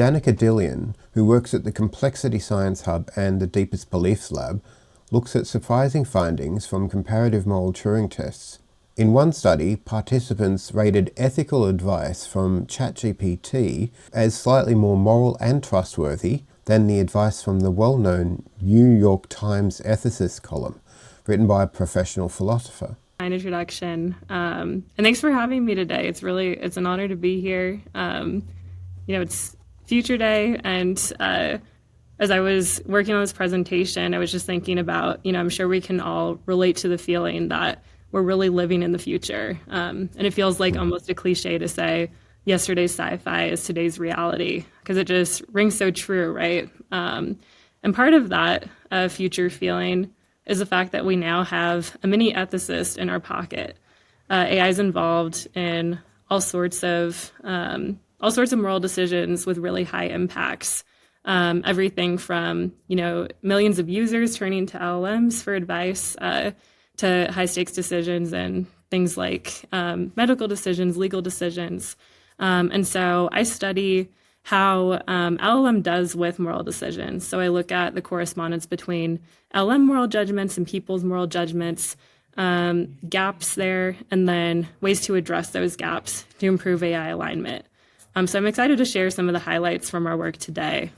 Danica Dillion, who works at the Complexity Science Hub and the Deepest Beliefs Lab, looks at surprising findings from comparative moral Turing tests. In one study, participants rated ethical advice from ChatGPT as slightly more moral and trustworthy than the advice from the well-known New York Times Ethicist column, written by a professional philosopher. Introduction, and thanks for having me today. It's an honor to be here. It's Future Day, and as I was working on this presentation, I was just thinking about, I'm sure we can all relate to the feeling that we're really living in the future. And it feels like almost a cliche to say yesterday's sci-fi is today's reality, because it just rings so true, right? And part of that future feeling is the fact that we now have a mini ethicist in our pocket. AI is involved in all sorts of moral decisions with really high impacts. Everything from millions of users turning to LLMs for advice to high stakes decisions and things like medical decisions, legal decisions. And so I study how LLM does with moral decisions. So I look at the correspondence between LLM moral judgments and people's moral judgments, gaps there, and then ways to address those gaps to improve AI alignment. So I'm excited to share some of the highlights from our work today.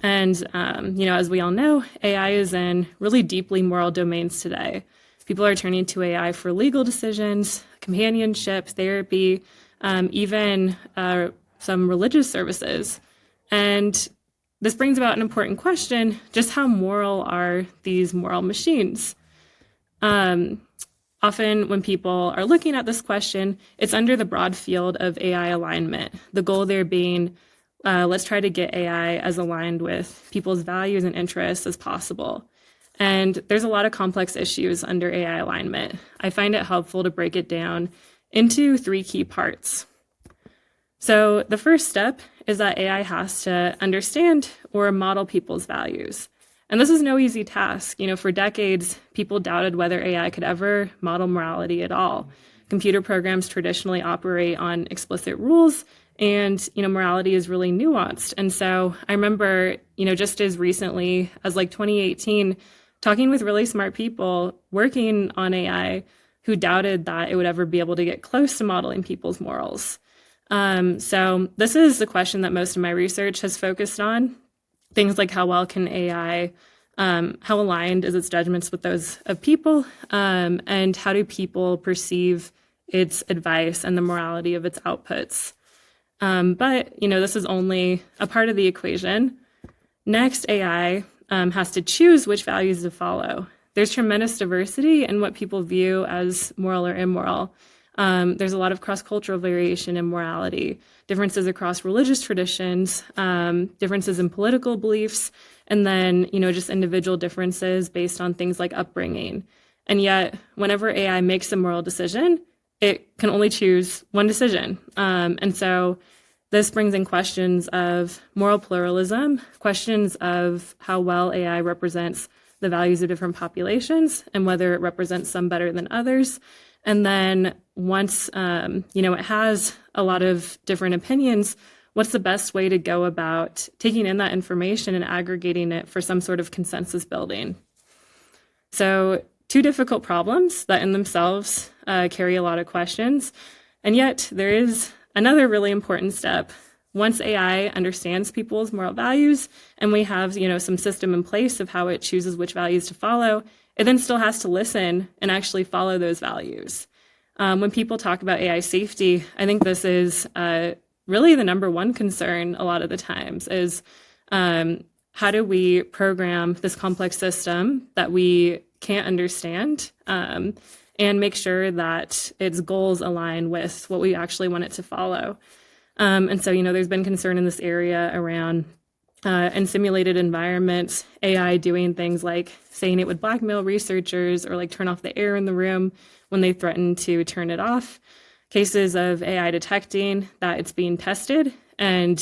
And, as we all know, AI is in really deeply moral domains today. People are turning to AI for legal decisions, companionship, therapy, even some religious services. And this brings about an important question: just how moral are these moral machines? Often when people are looking at this question, it's under the broad field of AI alignment. The goal there being, let's try to get AI as aligned with people's values and interests as possible. And there's a lot of complex issues under AI alignment. I find it helpful to break it down into 3 key parts. So the first step is that AI has to understand or model people's values. And this is no easy task. For decades, people doubted whether AI could ever model morality at all. Computer programs traditionally operate on explicit rules, and morality is really nuanced. And so I remember, just as recently as 2018, talking with really smart people working on AI who doubted that it would ever be able to get close to modeling people's morals. So this is the question that most of my research has focused on. Things like how well can AI, how aligned is its judgments with those of people, and how do people perceive its advice and the morality of its outputs. But this is only a part of the equation. Next, AI has to choose which values to follow. There's tremendous diversity in what people view as moral or immoral. There's a lot of cross-cultural variation in morality, differences across religious traditions, differences in political beliefs, and then, just individual differences based on things like upbringing. And yet, whenever AI makes a moral decision, it can only choose one decision. And so this brings in questions of moral pluralism, questions of how well AI represents the values of different populations and whether it represents some better than others. And then once, it has a lot of different opinions, what's the best way to go about taking in that information and aggregating it for some sort of consensus building? So 2 difficult problems that in themselves carry a lot of questions. And yet there is another really important step. Once AI understands people's moral values and we have, some system in place of how it chooses which values to follow, it then still has to listen and actually follow those values. When people talk about AI safety, I think this is really the number one concern a lot of the times is how do we program this complex system that we can't understand and make sure that its goals align with what we actually want it to follow. And so, there's been concern in this area around in simulated environments, AI doing things like saying it would blackmail researchers or turn off the air in the room when they threaten to turn it off. Cases of AI detecting that it's being tested and,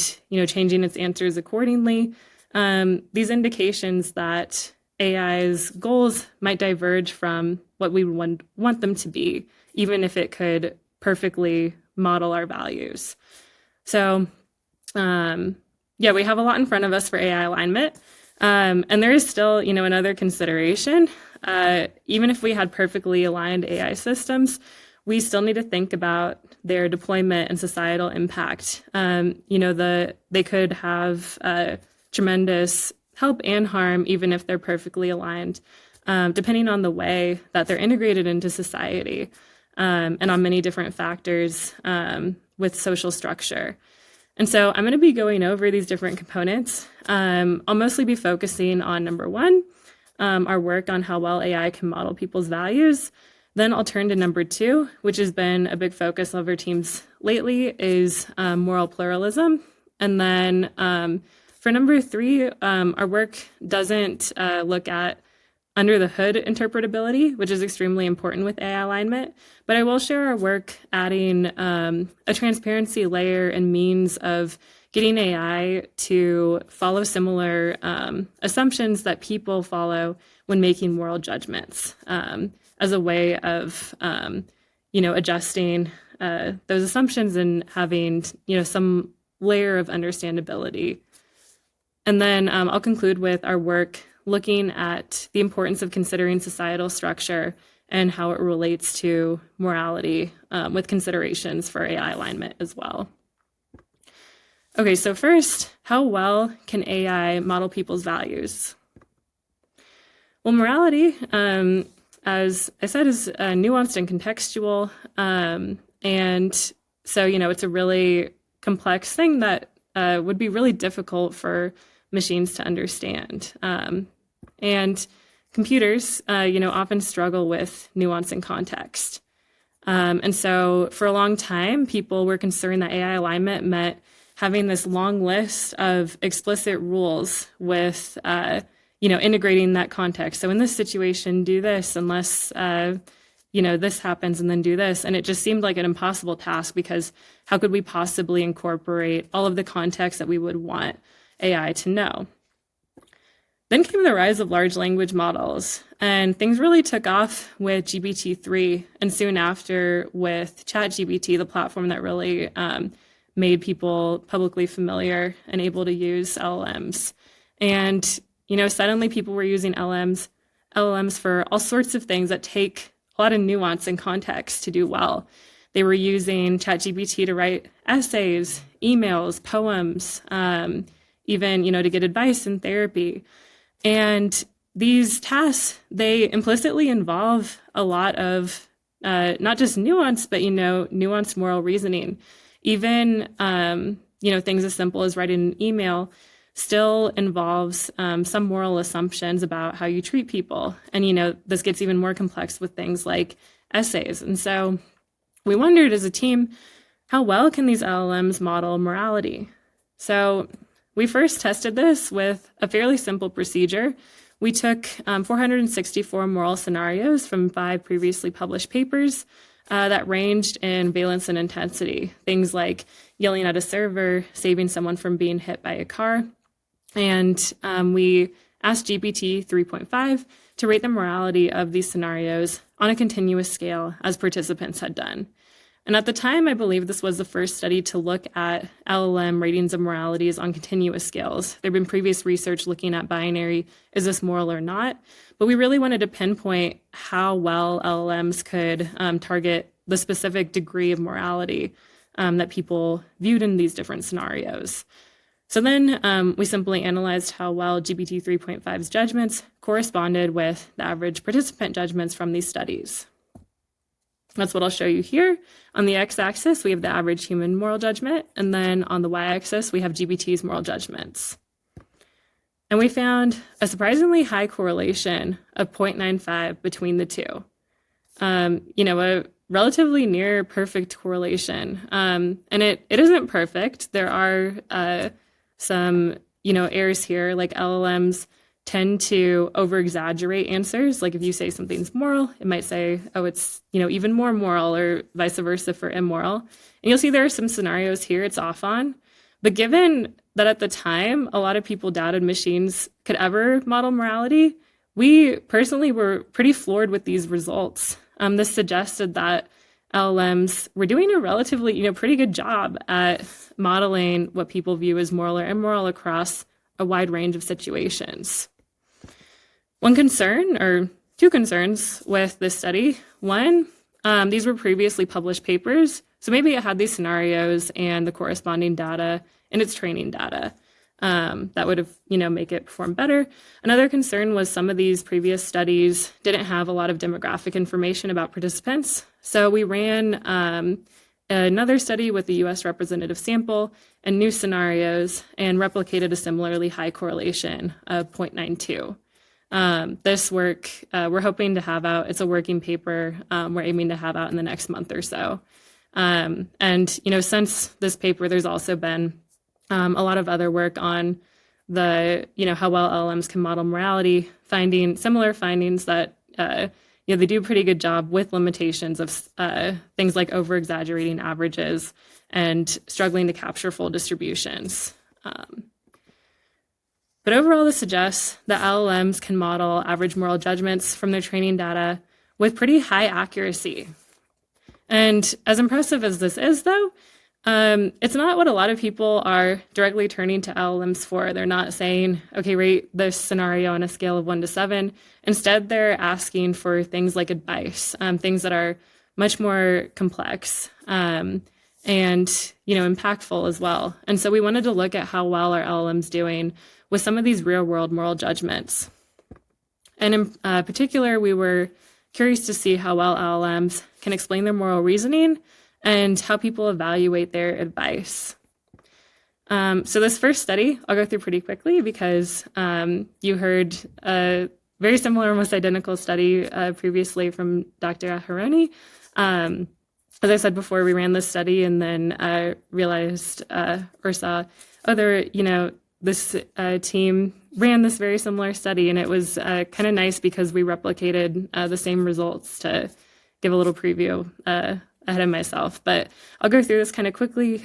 changing its answers accordingly. These indications that AI's goals might diverge from what we want them to be, even if it could perfectly model our values. So Yeah, we have a lot in front of us for AI alignment. And there is still, another consideration. Even if we had perfectly aligned AI systems, we still need to think about their deployment and societal impact. They could have tremendous help and harm, even if they're perfectly aligned, depending on the way that they're integrated into society, and on many different factors with social structure. And so I'm going to be going over these different components. I'll mostly be focusing on number one, our work on how well AI can model people's values. Then I'll turn to number two, which has been a big focus of our teams lately, is moral pluralism. And then for number three, our work doesn't look at under the hood interpretability, which is extremely important with AI alignment. But I will share our work adding a transparency layer and means of getting AI to follow similar assumptions that people follow when making moral judgments, as a way of, adjusting those assumptions and having, some layer of understandability. And then I'll conclude with our work looking at the importance of considering societal structure and how it relates to morality, with considerations for AI alignment as well. Okay, so first, how well can AI model people's values? Well, morality, as I said, is nuanced and contextual. And so, it's a really complex thing that would be really difficult for machines to understand. And computers, often struggle with nuance and context. And so for a long time, people were concerned that AI alignment meant having this long list of explicit rules with, integrating that context. So in this situation, do this unless, this happens, and then do this. And it just seemed like an impossible task, because how could we possibly incorporate all of the context that we would want AI to know? Then came the rise of large language models, and things really took off with GPT-3, and soon after with ChatGPT, the platform that really made people publicly familiar and able to use LLMs. And, suddenly people were using LLMs for all sorts of things that take a lot of nuance and context to do well. They were using ChatGPT to write essays, emails, poems, even, to get advice in therapy. And these tasks, they implicitly involve a lot of not just nuance, but, nuanced moral reasoning. Even, things as simple as writing an email still involves some moral assumptions about how you treat people. And, this gets even more complex with things like essays. And so we wondered as a team, how well can these LLMs model morality? So we first tested this with a fairly simple procedure. We took 464 moral scenarios from 5 previously published papers that ranged in valence and intensity. Things like yelling at a server, saving someone from being hit by a car. And we asked GPT 3.5 to rate the morality of these scenarios on a continuous scale, as participants had done. And at the time, I believe this was the first study to look at LLM ratings of moralities on continuous scales. There had been previous research looking at binary, is this moral or not? But we really wanted to pinpoint how well LLMs could target the specific degree of morality that people viewed in these different scenarios. So then we simply analyzed how well GPT 3.5's judgments corresponded with the average participant judgments from these studies. That's what I'll show you here. On the x-axis, we have the average human moral judgment, and then on the y-axis, we have GPT's moral judgments. And we found a surprisingly high correlation of 0.95 between the two. A relatively near perfect correlation. And it isn't perfect. There are some, errors here, like LLMs tend to over-exaggerate answers. Like if you say something's moral, it might say, oh, it's, even more moral, or vice versa for immoral. And you'll see there are some scenarios here it's off on. But given that at the time, a lot of people doubted machines could ever model morality, we personally were pretty floored with these results. This suggested that LLMs were doing a relatively, pretty good job at modeling what people view as moral or immoral across a wide range of situations. One concern, or two concerns with this study. One, these were previously published papers, so maybe it had these scenarios and the corresponding data in its training data. That would have, make it perform better. Another concern was some of these previous studies didn't have a lot of demographic information about participants. So we ran another study with the US representative sample and new scenarios and replicated a similarly high correlation of 0.92. This work we're hoping to have out. It's a working paper we're aiming to have out in the next month or so. And, since this paper, there's also been a lot of other work on the, how well LLMs can model morality, finding similar findings that, they do a pretty good job with limitations of things like over-exaggerating averages and struggling to capture full distributions. But overall, this suggests that LLMs can model average moral judgments from their training data with pretty high accuracy. And as impressive as this is, though, it's not what a lot of people are directly turning to LLMs for. They're not saying, okay, rate this scenario on a scale of 1 to 7. Instead, they're asking for things like advice, things that are much more complex and, impactful as well. And so we wanted to look at how well our LLMs doing with some of these real-world moral judgments. And in particular, we were curious to see how well LLMs can explain their moral reasoning and how people evaluate their advice. So this first study, I'll go through pretty quickly because you heard a very similar, almost identical study previously from Dr. Aharoni. As I said before, we ran this study and then realized or saw other, this team ran this very similar study, and it was kind of nice because we replicated the same results to give a little preview ahead of myself. But I'll go through this kind of quickly.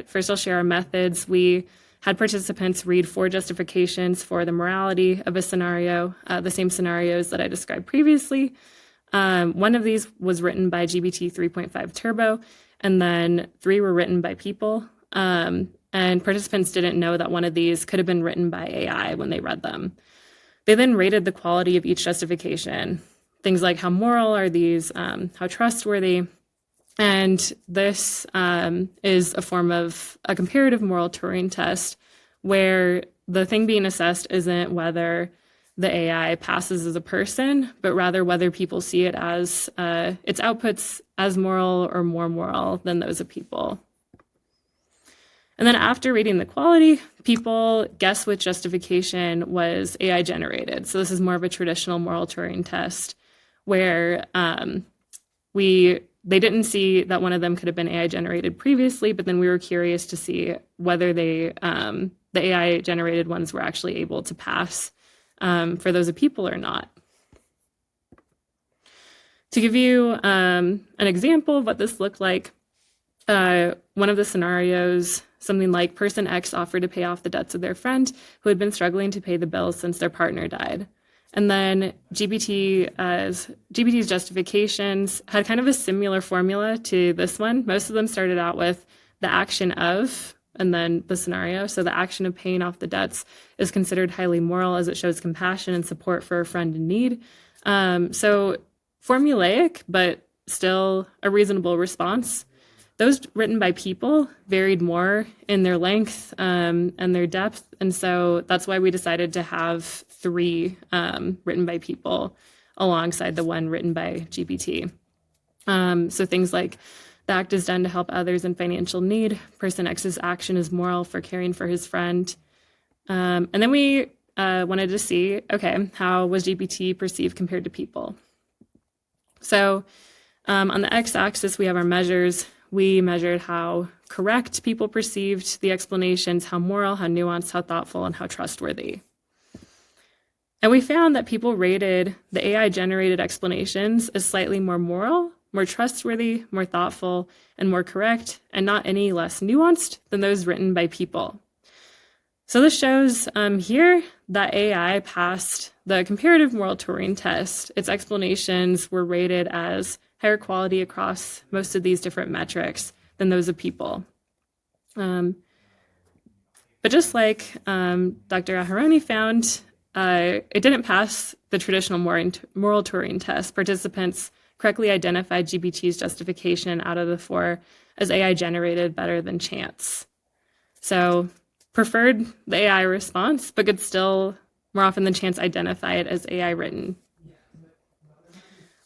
First, I'll share our methods. We had participants read 4 justifications for the morality of a scenario, the same scenarios that I described previously. One of these was written by GPT 3.5 Turbo, and then 3 were written by people. And participants didn't know that one of these could have been written by AI when they read them. They then rated the quality of each justification, things like how moral are these, how trustworthy. And this is a form of a comparative moral Turing test where the thing being assessed isn't whether the AI passes as a person, but rather whether people see it as its outputs as moral or more moral than those of people. And then after reading the quality, people guess which justification was AI generated. So this is more of a traditional moral Turing test where they didn't see that one of them could have been AI generated previously, but then we were curious to see whether the AI generated ones were actually able to pass for those of people or not. To give you an example of what this looked like, one of the scenarios, something like person X offered to pay off the debts of their friend who had been struggling to pay the bills since their partner died. And then GPT's justifications had kind of a similar formula to this one. Most of them started out with the action of, and then the scenario. So the action of paying off the debts is considered highly moral as it shows compassion and support for a friend in need. So formulaic, but still a reasonable response. Those written by people varied more in their length and their depth. And so that's why we decided to have 3 written by people alongside the one written by GPT. So things like the act is done to help others in financial need. Person X's action is moral for caring for his friend. And then we wanted to see, okay, how was GPT perceived compared to people? So on the x-axis, we have our measures. We measured how correct people perceived the explanations, how moral, how nuanced, how thoughtful, and how trustworthy. And we found that people rated the AI-generated explanations as slightly more moral, more trustworthy, more thoughtful, and more correct, and not any less nuanced than those written by people. So this shows here that AI passed the comparative moral Turing test. Its explanations were rated as higher quality across most of these different metrics than those of people. But just like Dr. Aharoni found, it didn't pass the traditional moral Turing test. Participants correctly identified GPT's justification out of the 4 as AI generated better than chance. So preferred the AI response, but could still more often than chance identify it as AI written.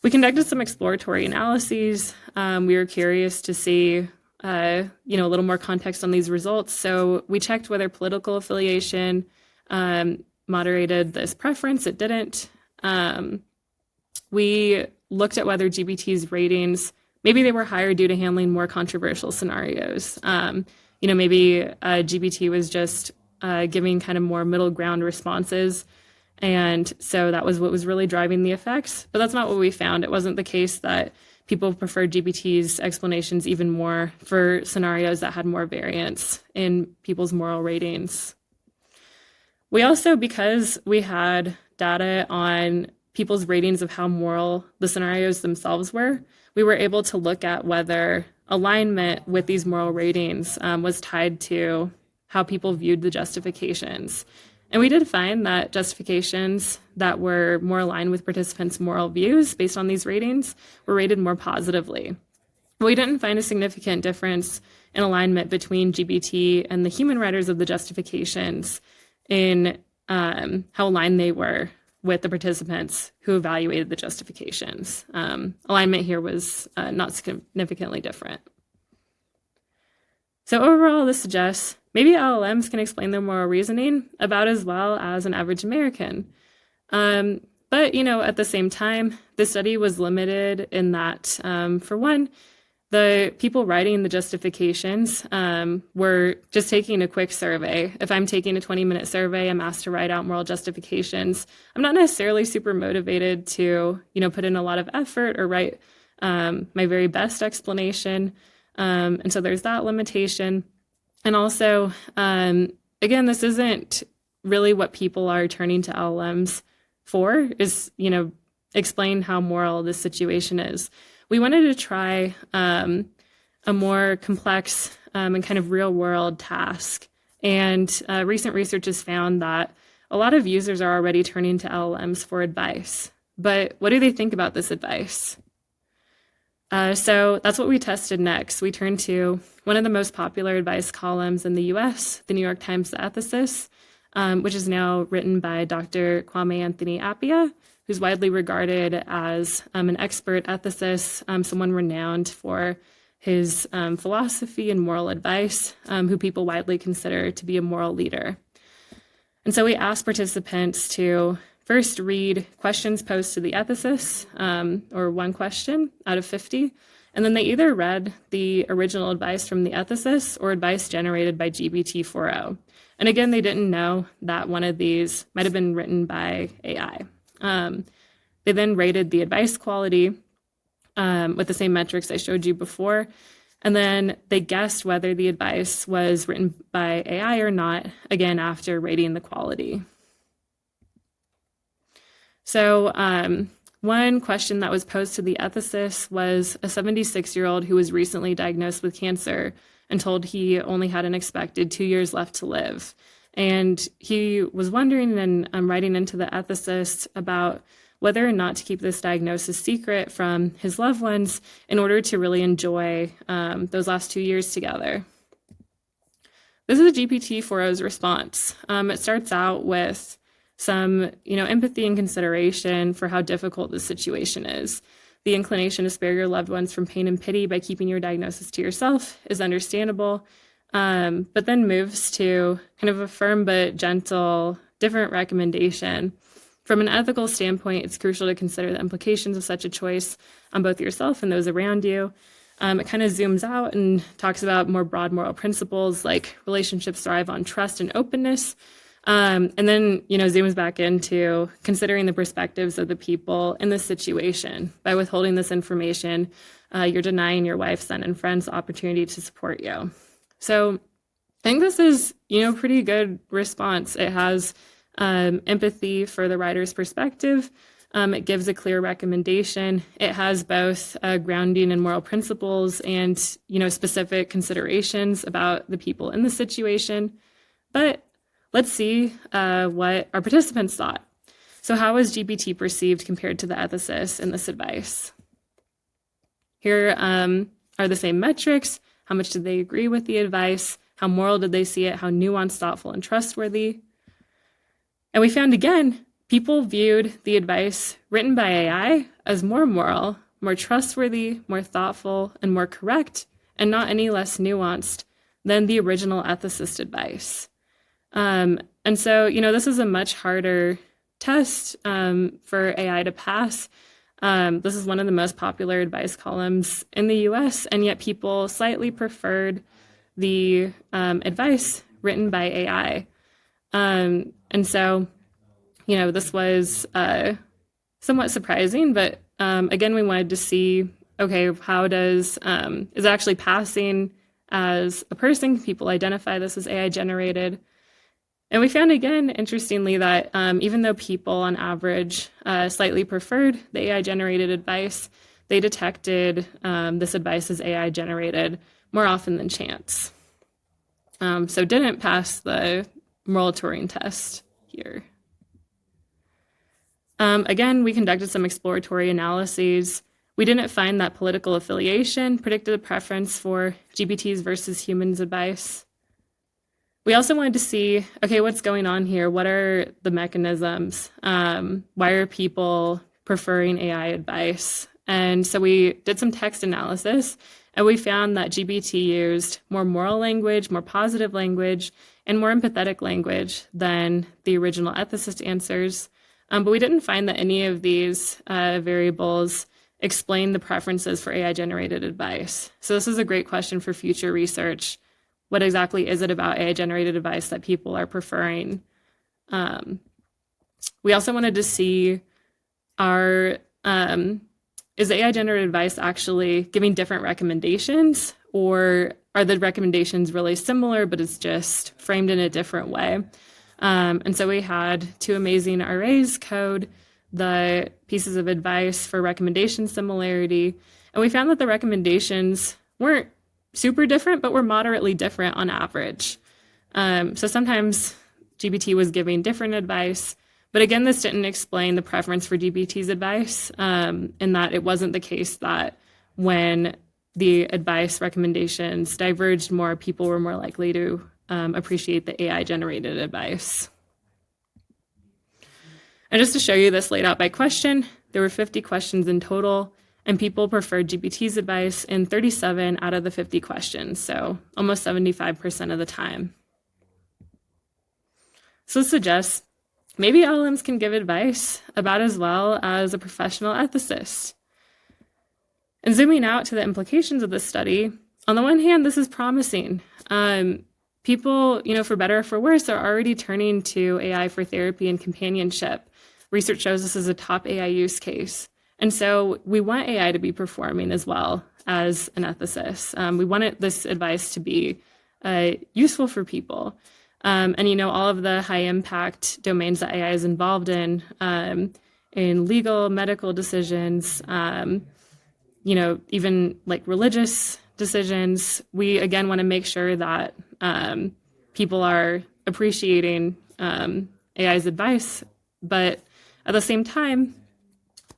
We conducted some exploratory analyses. We were curious to see a little more context on these results. So we checked whether political affiliation moderated this preference. It didn't. We looked at whether GPT's ratings, maybe they were higher due to handling more controversial scenarios. Maybe GPT was just giving kind of more middle ground responses. And so that was what was really driving the effects. But that's not what we found. It wasn't the case that people preferred GPT's explanations even more for scenarios that had more variance in people's moral ratings. We also, because we had data on people's ratings of how moral the scenarios themselves were, we were able to look at whether alignment with these moral ratings was tied to how people viewed the justifications. And we did find that justifications that were more aligned with participants' moral views based on these ratings were rated more positively. We didn't find a significant difference in alignment between GPT and the human writers of the justifications in how aligned they were with the participants who evaluated the justifications. Alignment here was not significantly different. So overall, this suggests maybe LLMs can explain their moral reasoning about as well as an average American. But, at the same time, the study was limited in that, for one, the people writing the justifications were just taking a quick survey. If I'm taking a 20-minute survey, I'm asked to write out moral justifications. I'm not necessarily super motivated to, put in a lot of effort or write my very best explanation. And so there's that limitation. And also, again, this isn't really what people are turning to LLMs for, is, explain how moral this situation is. We wanted to try a more complex and kind of real world task. And recent research has found that a lot of users are already turning to LLMs for advice. But what do they think about this advice? So that's what we tested next. We turned to one of the most popular advice columns in the US, the New York Times The Ethicist, which is now written by Dr. Kwame Anthony Appiah, who's widely regarded as an expert ethicist, someone renowned for his philosophy and moral advice, who people widely consider to be a moral leader. And so we asked participants to first read questions posed to the ethicists, or one question out of 50, and then they either read the original advice from the ethicists or advice generated by GPT-4o. And again, they didn't know that one of these might have been written by AI. They then rated the advice quality with the same metrics I showed you before, and then they guessed whether the advice was written by AI or not, again, after rating the quality. So one question that was posed to the ethicist was a 76-year-old who was recently diagnosed with cancer and told he only had an expected 2 years left to live. And he was wondering, and I'm writing into the ethicist about whether or not to keep this diagnosis secret from his loved ones in order to really enjoy those last 2 years together. This is GPT-4o's response. It starts out with some, empathy and consideration for how difficult this situation is. The inclination to spare your loved ones from pain and pity by keeping your diagnosis to yourself is understandable, but then moves to kind of a firm but gentle, different recommendation. From an ethical standpoint, it's crucial to consider the implications of such a choice on both yourself and those around you. It kind of zooms out and talks about more broad moral principles like relationships thrive on trust and openness. And then, zooms back into considering the perspectives of the people in this situation. By withholding this information, you're denying your wife, son, and friends the opportunity to support you. So I think this is, pretty good response. It has empathy for the writer's perspective, It gives a clear recommendation. It has both grounding in moral principles and, specific considerations about the people in the situation. But let's see what our participants thought. So how was GPT perceived compared to the ethicists in this advice? Here are the same metrics. How much did they agree with the advice? How moral did they see it? How nuanced, thoughtful, and trustworthy? And we found again, people viewed the advice written by AI as more moral, more trustworthy, more thoughtful, and more correct, and not any less nuanced than the original ethicist advice. And so, this is a much harder test for AI to pass. This is one of the most popular advice columns in the US, and yet people slightly preferred the advice written by AI. And so, this was somewhat surprising, but again, we wanted to see, okay, how is it actually passing as a person? Can people identify this as AI generated? And we found, again, interestingly, that even though people on average slightly preferred the AI generated advice, they detected this advice as AI generated more often than chance. So didn't pass the moral Turing test here. Again, we conducted some exploratory analyses. We didn't find that political affiliation predicted a preference for GPTs versus humans advice. We also wanted to see, okay, what's going on here? What are the mechanisms? Why are people preferring AI advice? And so we did some text analysis, and we found that GPT used more moral language, more positive language, and more empathetic language than the original ethicist answers. But we didn't find that any of these variables explain the preferences for AI-generated advice. So this is a great question for future research. What exactly is it about AI-generated advice that people are preferring? We also wanted to see, is AI-generated advice actually giving different recommendations, or are the recommendations really similar, but it's just framed in a different way? And so we had two amazing arrays code the pieces of advice for recommendation similarity, and we found that the recommendations weren't super different, but were moderately different on average. So sometimes GPT was giving different advice, but again, this didn't explain the preference for GPT's advice, in that it wasn't the case that when the advice recommendations diverged more, people were more likely to appreciate the AI-generated advice. And just to show you this laid out by question, there were 50 questions in total, and people preferred GPT's advice in 37 out of the 50 questions, so almost 75% of the time. So this suggests maybe LLMs can give advice about as well as a professional ethicist. And zooming out to the implications of this study, on the one hand, this is promising. People, for better or for worse, are already turning to AI for therapy and companionship. Research shows this is a top AI use case. And so we want AI to be performing as well as an ethicist. We want this advice to be useful for people. And, all of the high impact domains that AI is involved in legal, medical decisions, even like religious decisions, we again want to make sure that people are appreciating AI's advice. But at the same time,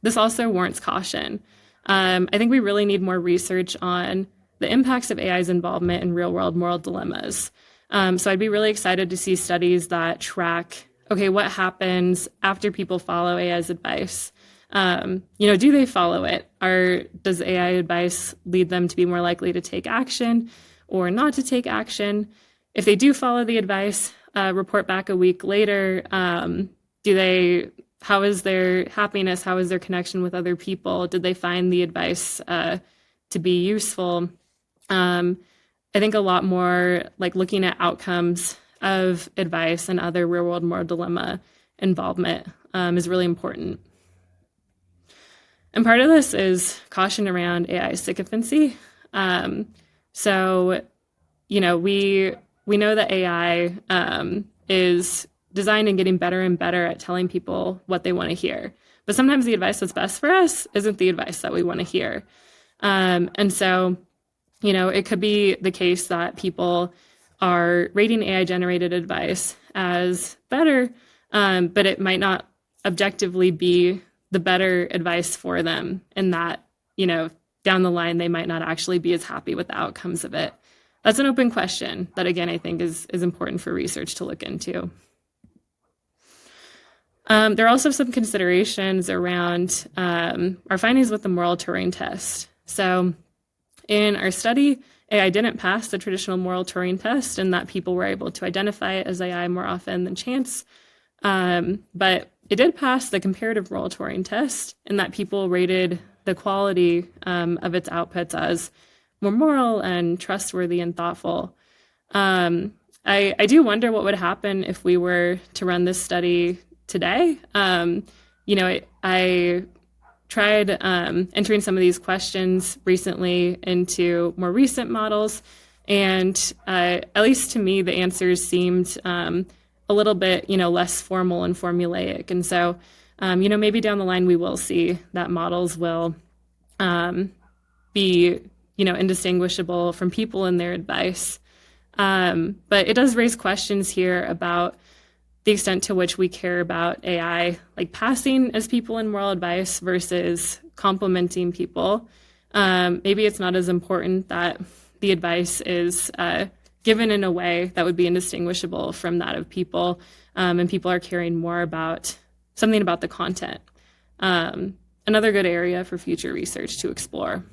this also warrants caution. I think we really need more research on the impacts of AI's involvement in real-world moral dilemmas. So I'd be really excited to see studies that track, okay, what happens after people follow AI's advice? Do they follow it? Does AI advice lead them to be more likely to take action or not to take action? If they do follow the advice, report back a week later, how is their happiness? How is their connection with other people? Did they find the advice to be useful? I think a lot more like looking at outcomes of advice and other real-world moral dilemma involvement is really important. And part of this is caution around AI sycophancy. We know that AI is designed and getting better and better at telling people what they want to hear. But sometimes the advice that's best for us isn't the advice that we want to hear. And so, it could be the case that people are rating AI-generated advice as better, but it might not objectively be the better advice for them, and that, down the line, they might not actually be as happy with the outcomes of it. That's an open question that, again, I think is important for research to look into. There are also some considerations around our findings with the moral Turing test. So in our study, AI didn't pass the traditional moral Turing test, and that people were able to identify it as AI more often than chance. But it did pass the comparative moral Turing test, in that people rated the quality of its outputs as more moral and trustworthy and thoughtful. I do wonder what would happen if we were to run this study today. I tried entering some of these questions recently into more recent models, and at least to me, the answers seemed a little bit, less formal and formulaic. And so, maybe down the line we will see that models will be, indistinguishable from people in their advice. But it does raise questions here about the extent to which we care about AI like passing as people in moral advice versus complementing people. Maybe it's not as important that the advice is given in a way that would be indistinguishable from that of people, and people are caring more about something about the content. Another good area for future research to explore.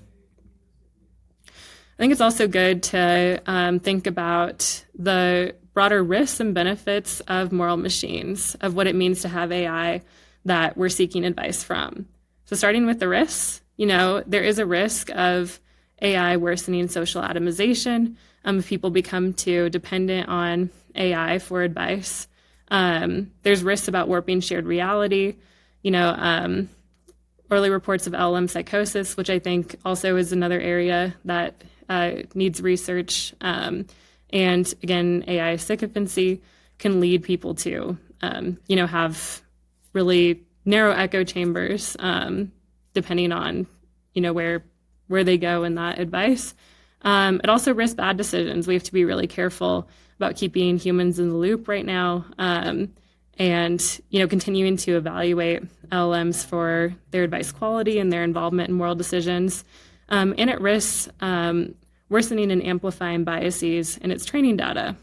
I think it's also good to think about the broader risks and benefits of moral machines, of what it means to have AI that we're seeking advice from. So starting with the risks, there is a risk of AI worsening social atomization if people become too dependent on AI for advice. There's risks about warping shared reality, early reports of LLM psychosis, which I think also is another area that needs research. And again, AI sycophancy can lead people to, have really narrow echo chambers, depending on, where they go in that advice. It also risks bad decisions. We have to be really careful about keeping humans in the loop right now, and, continuing to evaluate LLMs for their advice quality and their involvement in moral decisions. And it risks worsening and amplifying biases in its training data.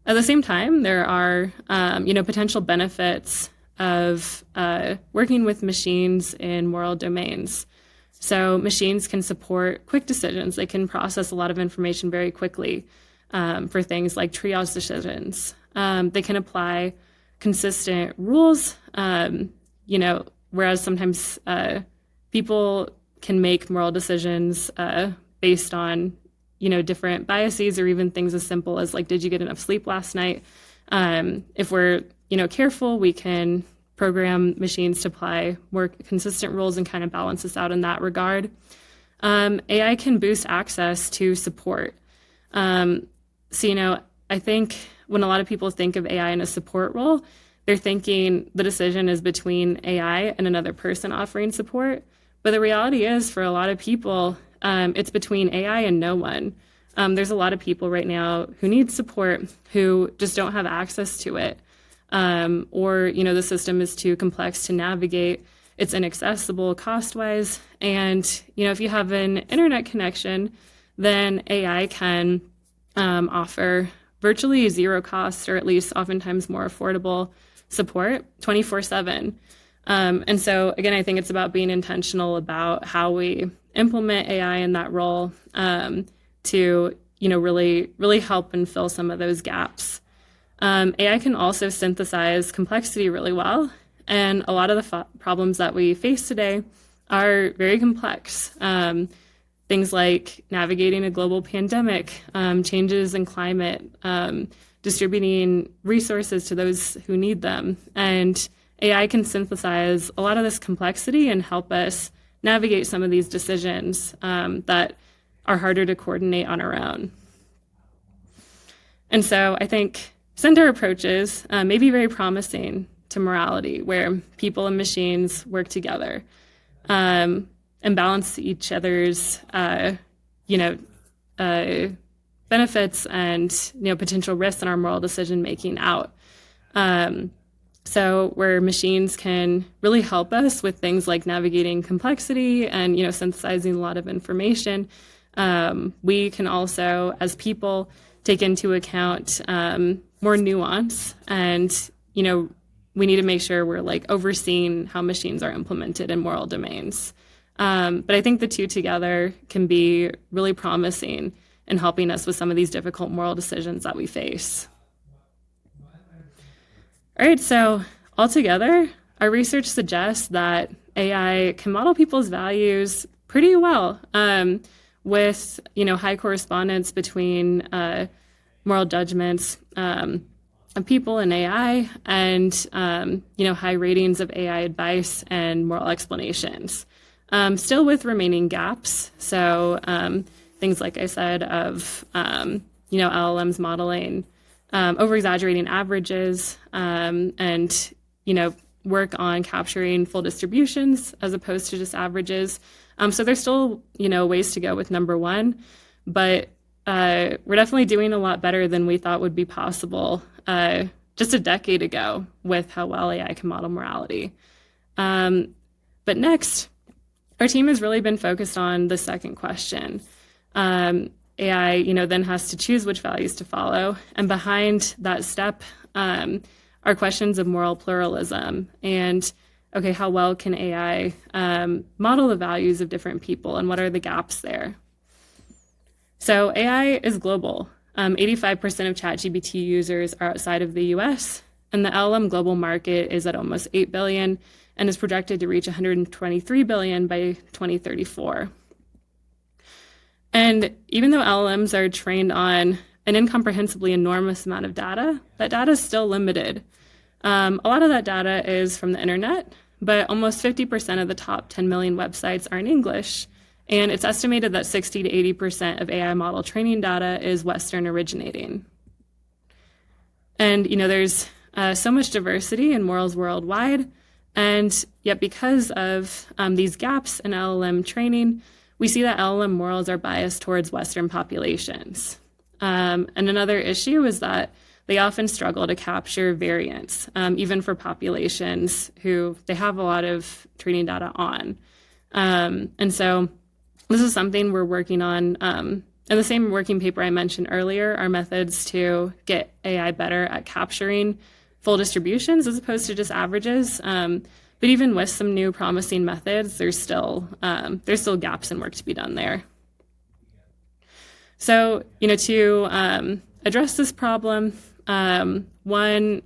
At the same time, there are, potential benefits of working with machines in moral domains. So machines can support quick decisions. They can process a lot of information very quickly for things like triage decisions. They can apply consistent rules, whereas sometimes people can make moral decisions based on, different biases, or even things as simple as like, did you get enough sleep last night? If we're, careful, we can program machines to apply more consistent rules and kind of balance this out in that regard. AI can boost access to support. I think when a lot of people think of AI in a support role, they're thinking the decision is between AI and another person offering support. But the reality is, for a lot of people, it's between AI and no one. There's a lot of people right now who need support who just don't have access to it. Or, the system is too complex to navigate. It's inaccessible cost-wise. And, if you have an internet connection, then AI can offer virtually zero cost, or at least oftentimes more affordable support 24/7. And so, again, I think it's about being intentional about how we implement AI in that role to, really help and fill some of those gaps. AI can also synthesize complexity really well. And a lot of the problems that we face today are very complex. Things like navigating a global pandemic, changes in climate, distributing resources to those who need them. And AI can synthesize a lot of this complexity and help us navigate some of these decisions that are harder to coordinate on our own. And so I think center approaches may be very promising, to morality, where people and machines work together and balance each other's, benefits and potential risks in our moral decision making out. So where machines can really help us with things like navigating complexity and synthesizing a lot of information, we can also, as people, take into account more nuance, and we need to make sure we're overseeing how machines are implemented in moral domains. But I think the two together can be really promising in helping us with some of these difficult moral decisions that we face. All right, so altogether, our research suggests that AI can model people's values pretty well, with high correspondence between moral judgments of people and AI, and high ratings of AI advice and moral explanations. Still with remaining gaps. So things like I said of LLMs modeling over-exaggerating averages, and work on capturing full distributions as opposed to just averages. So there's still ways to go with number one, but we're definitely doing a lot better than we thought would be possible just a decade ago with how well AI can model morality. But next, our team has really been focused on the second question. AI, then has to choose which values to follow. And behind that step are questions of moral pluralism and, okay, how well can AI model the values of different people, and what are the gaps there? So AI is global. 85% of ChatGPT users are outside of the US, and the LLM global market is at almost 8 billion and is projected to reach 123 billion by 2034. And even though LLMs are trained on an incomprehensibly enormous amount of data, that data is still limited. A lot of that data is from the internet, but almost 50% of the top 10 million websites are in English. And it's estimated that 60 to 80% of AI model training data is Western originating. And, there's so much diversity in morals worldwide. And yet because of these gaps in LLM training, we see that LLM morals are biased towards Western populations. And another issue is that they often struggle to capture variance, even for populations who they have a lot of training data on. And so this is something we're working on. In the same working paper I mentioned earlier, our methods to get AI better at capturing full distributions as opposed to just averages. But even with some new promising methods, there's still gaps and work to be done there. So, to address this problem, one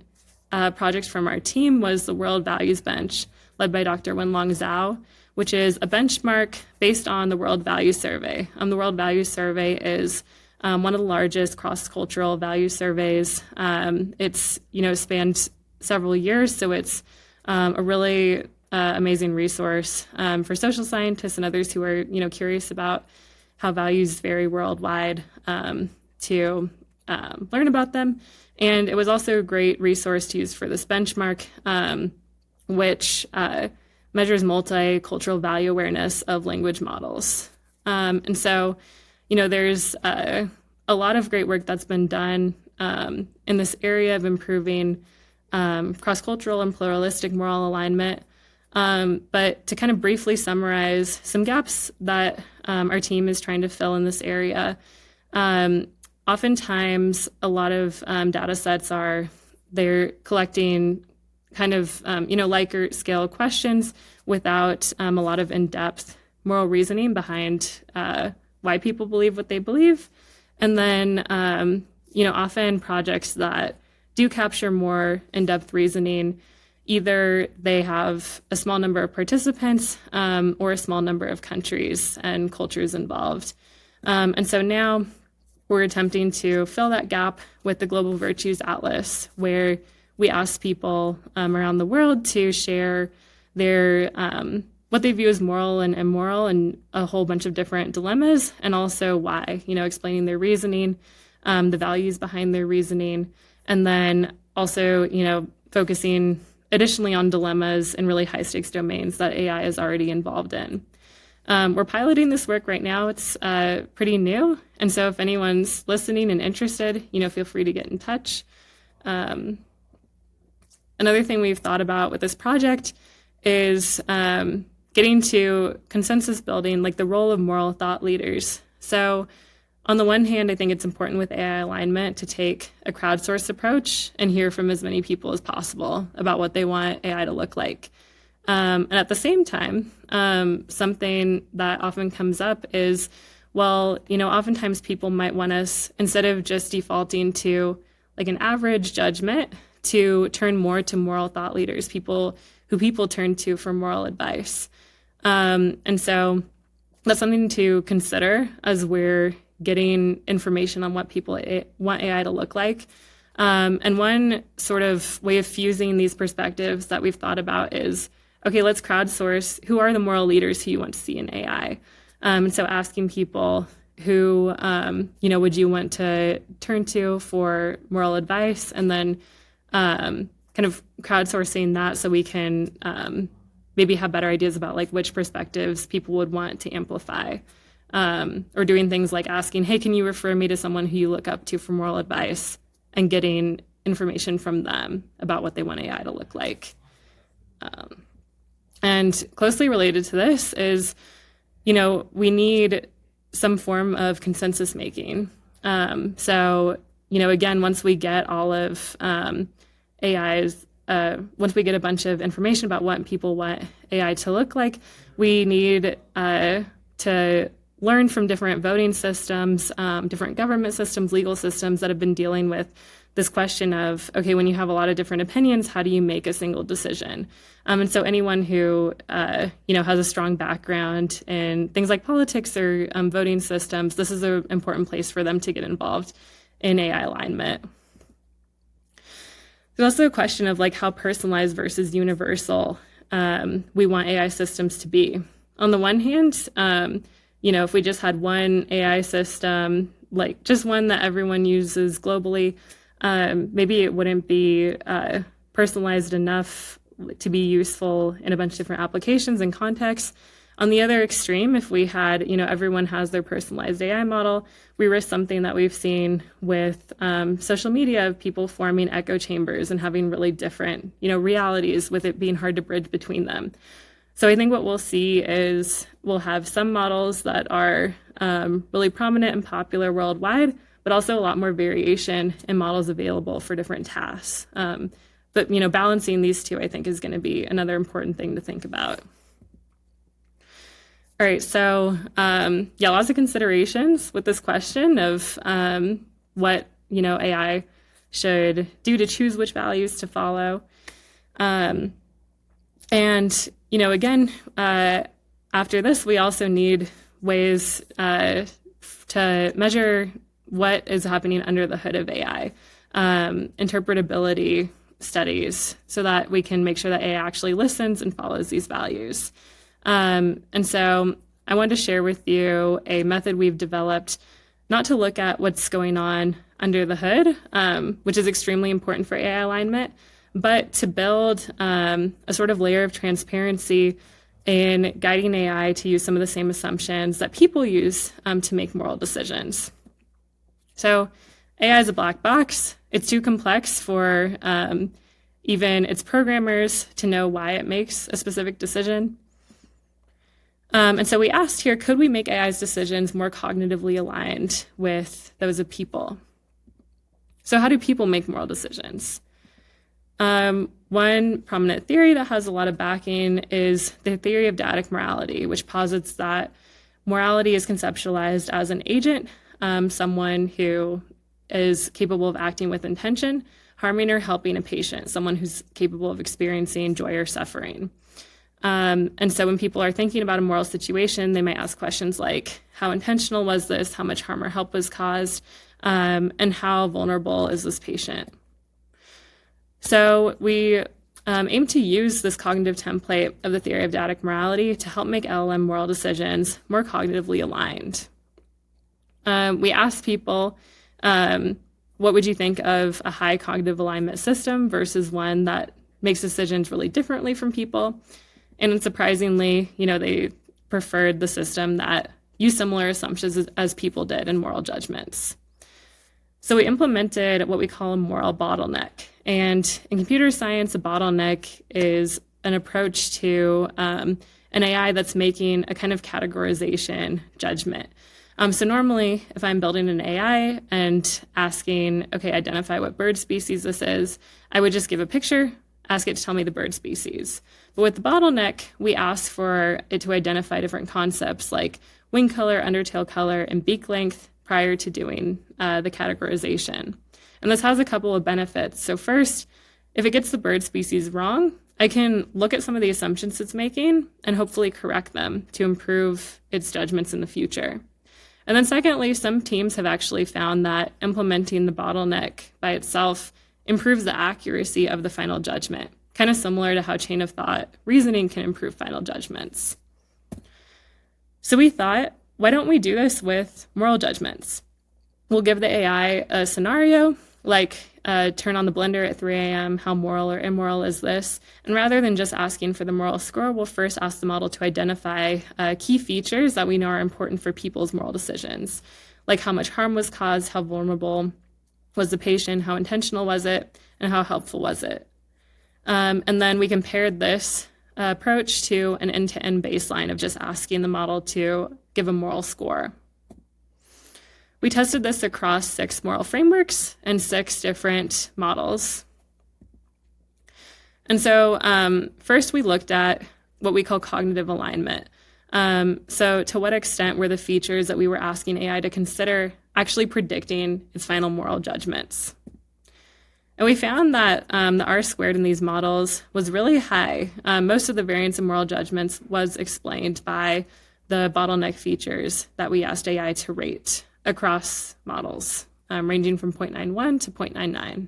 project from our team was the World Values Bench, led by Dr. Wenlong Zhao, which is a benchmark based on the World Values Survey. The World Values Survey is one of the largest cross-cultural value surveys. It's spanned several years, so it's a really amazing resource for social scientists and others who are curious about how values vary worldwide to learn about them. And it was also a great resource to use for this benchmark, which measures multicultural value awareness of language models. And so, there's a lot of great work that's been done in this area of improving cross-cultural and pluralistic moral alignment. But to kind of briefly summarize some gaps that our team is trying to fill in this area, oftentimes a lot of data sets they're collecting kind of, Likert scale questions without a lot of in-depth moral reasoning behind why people believe what they believe. And then, often projects that do capture more in-depth reasoning, either they have a small number of participants or a small number of countries and cultures involved. And so now we're attempting to fill that gap with the Global Virtues Atlas, where we ask people around the world to share their what they view as moral and immoral and a whole bunch of different dilemmas, and also why, explaining their reasoning, the values behind their reasoning, and then also, focusing additionally on dilemmas in really high stakes domains that AI is already involved in. We're piloting this work right now. It's pretty new. And so if anyone's listening and interested, feel free to get in touch. Another thing we've thought about with this project is getting to consensus building, like the role of moral thought leaders. So on the one hand, I think it's important with AI alignment to take a crowdsourced approach and hear from as many people as possible about what they want AI to look like. And at the same time, something that often comes up is, oftentimes people might want us, instead of just defaulting to like an average judgment, to turn more to moral thought leaders, people turn to for moral advice. And so that's something to consider as we're getting information on what people want AI to look like. And one sort of way of fusing these perspectives that we've thought about is, okay, let's crowdsource who are the moral leaders who you want to see in AI. And so asking people who, would you want to turn to for moral advice, and then kind of crowdsourcing that so we can maybe have better ideas about like which perspectives people would want to amplify. Or doing things like asking, hey, can you refer me to someone who you look up to for moral advice, and getting information from them about what they want AI to look like. And closely related to this is, we need some form of consensus making. So, again, once we get all of AI's, once we get a bunch of information about what people want AI to look like, we need to learn from different voting systems, different government systems, legal systems that have been dealing with this question of, okay, when you have a lot of different opinions, how do you make a single decision? And so anyone who, has a strong background in things like politics or voting systems, this is an important place for them to get involved in AI alignment. There's also a question of like how personalized versus universal we want AI systems to be. On the one hand, if we just had one AI system, like just one that everyone uses globally, maybe it wouldn't be personalized enough to be useful in a bunch of different applications and contexts. On the other extreme, if we had, everyone has their personalized AI model, we risk something that we've seen with social media of people forming echo chambers and having really different, realities, with it being hard to bridge between them. So I think what we'll see is we'll have some models that are really prominent and popular worldwide, but also a lot more variation in models available for different tasks. But balancing these two, I think, is going to be another important thing to think about. All right, so lots of considerations with this question of what AI should do to choose which values to follow. And again, after this, we also need ways to measure what is happening under the hood of AI, interpretability studies, so that we can make sure that AI actually listens and follows these values. And so I wanted to share with you a method we've developed, not to look at what's going on under the hood, which is extremely important for AI alignment, but to build a sort of layer of transparency in guiding AI to use some of the same assumptions that people use to make moral decisions. So AI is a black box. It's too complex for even its programmers to know why it makes a specific decision. And so we asked here, could we make AI's decisions more cognitively aligned with those of people? So how do people make moral decisions? One prominent theory that has a lot of backing is the theory of datic morality, which posits that morality is conceptualized as an agent, someone who is capable of acting with intention, harming or helping a patient, someone who's capable of experiencing joy or suffering. And so when people are thinking about a moral situation, they might ask questions like, how intentional was this? How much harm or help was caused? And how vulnerable is this patient? So we aim to use this cognitive template of the theory of datic morality to help make LLM moral decisions more cognitively aligned. We asked people, what would you think of a high cognitive alignment system versus one that makes decisions really differently from people. And unsurprisingly, they preferred the system that used similar assumptions as people did in moral judgments. So we implemented what we call a moral bottleneck. And in computer science, a bottleneck is an approach to an AI that's making a kind of categorization judgment. So normally, if I'm building an AI and asking, okay, identify what bird species this is, I would just give a picture, ask it to tell me the bird species. But with the bottleneck, we ask for it to identify different concepts like wing color, undertail color, and beak length prior to doing the categorization. And this has a couple of benefits. So first, if it gets the bird species wrong, I can look at some of the assumptions it's making and hopefully correct them to improve its judgments in the future. And then secondly, some teams have actually found that implementing the bottleneck by itself improves the accuracy of the final judgment, kind of similar to how chain of thought reasoning can improve final judgments. So we thought, why don't we do this with moral judgments? We'll give the AI a scenario, like turn on the blender at 3 a.m., how moral or immoral is this? And rather than just asking for the moral score, we'll first ask the model to identify key features that we know are important for people's moral decisions, like how much harm was caused, how vulnerable was the patient, how intentional was it, and how helpful was it? And then we compared this approach to an end-to-end baseline of just asking the model to give a moral score. We tested this across 6 moral frameworks and 6 different models. And so first we looked at what we call cognitive alignment. So to what extent were the features that we were asking AI to consider actually predicting its final moral judgments? And we found that the R-squared in these models was really high. Most of the variance in moral judgments was explained by the bottleneck features that we asked AI to rate across models, ranging from 0.91 to 0.99.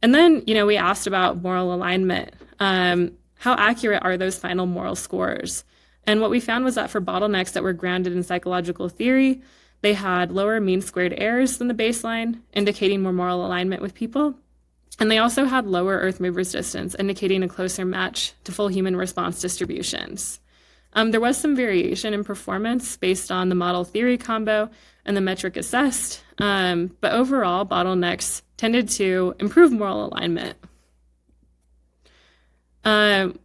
And then, we asked about moral alignment. How accurate are those final moral scores? And what we found was that for bottlenecks that were grounded in psychological theory, they had lower mean squared errors than the baseline, indicating more moral alignment with people. And they also had lower Earth mover's distance, indicating a closer match to full human response distributions. There was some variation in performance based on the model theory combo and the metric assessed, but overall, bottlenecks tended to improve moral alignment.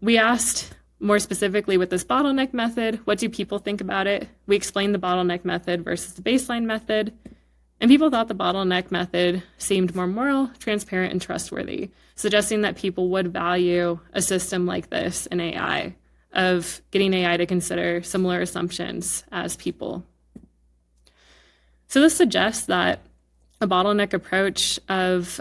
We asked more specifically with this bottleneck method, what do people think about it? We explained the bottleneck method versus the baseline method, and people thought the bottleneck method seemed more moral, transparent, and trustworthy, suggesting that people would value a system like this in AI, of getting AI to consider similar assumptions as people. So this suggests that a bottleneck approach of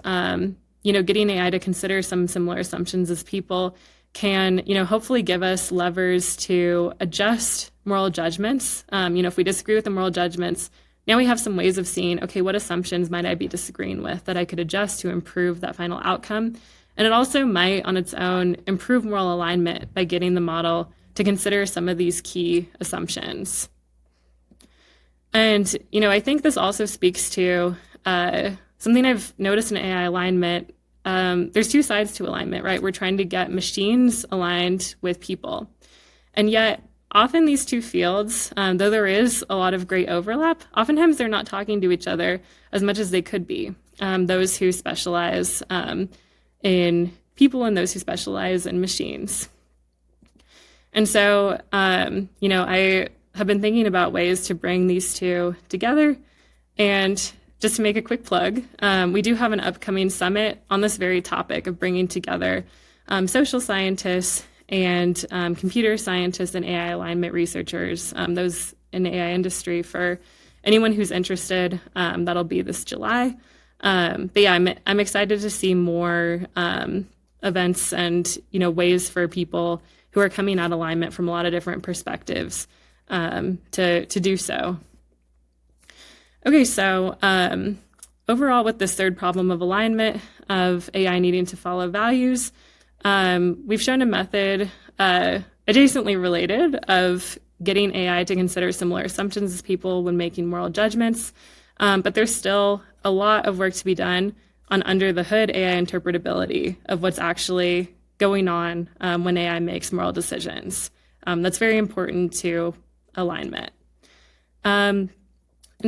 getting AI to consider some similar assumptions as people can hopefully give us levers to adjust moral judgments. If we disagree with the moral judgments, now we have some ways of seeing, okay, what assumptions might I be disagreeing with that I could adjust to improve that final outcome? And it also might, on its own, improve moral alignment by getting the model to consider some of these key assumptions. And, I think this also speaks to something I've noticed in AI alignment. There's 2 sides to alignment, right? We're trying to get machines aligned with people. And yet, often these 2 fields, though there is a lot of great overlap, oftentimes they're not talking to each other as much as they could be. Those who specialize in people and those who specialize in machines. And so, I have been thinking about ways to bring these 2 together. And just to make a quick plug, we do have an upcoming summit on this very topic of bringing together social scientists and computer scientists and AI alignment researchers, those in the AI industry. For anyone who's interested, that'll be this July. But yeah, I'm excited to see more events and ways for people who are coming at alignment from a lot of different perspectives to do so. Okay, so overall, with this third problem of alignment of AI needing to follow values, we've shown a method adjacently related of getting AI to consider similar assumptions as people when making moral judgments. But there's still a lot of work to be done on under the hood AI interpretability of what's actually going on when AI makes moral decisions. That's very important to alignment. And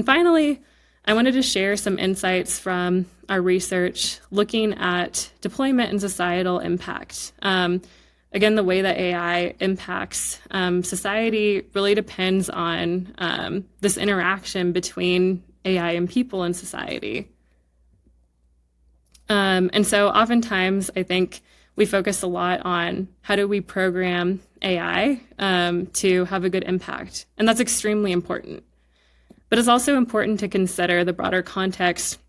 finally, I wanted to share some insights from our research looking at deployment and societal impact. Again, the way that AI impacts society really depends on this interaction between AI and people in society. And so oftentimes, I think we focus a lot on how do we program AI to have a good impact. And that's extremely important. But it's also important to consider the broader context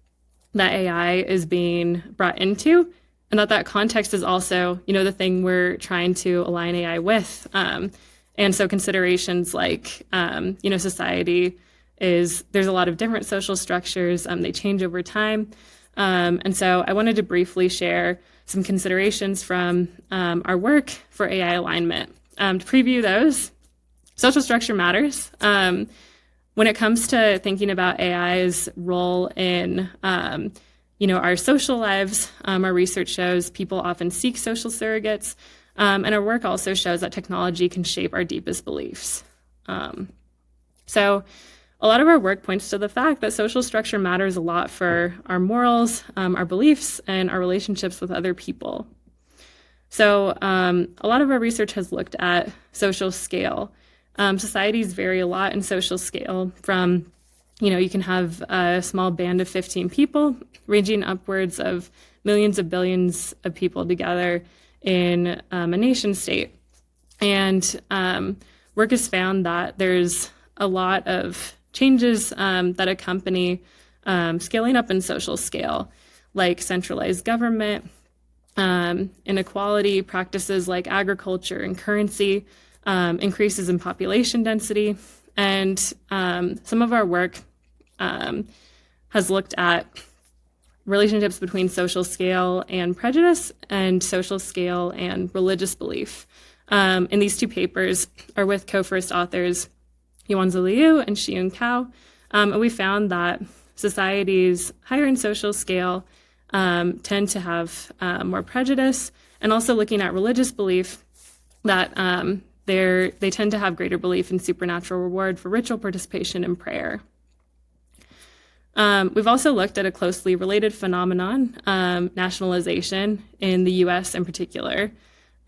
that AI is being brought into, and that context is also, the thing we're trying to align AI with. And so considerations like, society there's a lot of different social structures. They change over time. And so I wanted to briefly share some considerations from our work for AI alignment. To preview those, social structure matters. When it comes to thinking about AI's role in, our social lives, our research shows people often seek social surrogates, and our work also shows that technology can shape our deepest beliefs. So a lot of our work points to the fact that social structure matters a lot for our morals, our beliefs, and our relationships with other people. So a lot of our research has looked at social scale. Societies vary a lot in social scale from, you can have a small band of 15 people ranging upwards of millions of billions of people together in a nation state. And work has found that there's a lot of changes that accompany scaling up in social scale, like centralized government, inequality, practices like agriculture and currency, increases in population density. And some of our work has looked at relationships between social scale and prejudice and social scale and religious belief. And these two papers are with co-first authors Yuanzi Liu and Shiyun Cao. And we found that societies higher in social scale tend to have more prejudice, and also looking at religious belief, that they tend to have greater belief in supernatural reward for ritual participation and prayer. We've also looked at a closely related phenomenon, nationalization in the US in particular.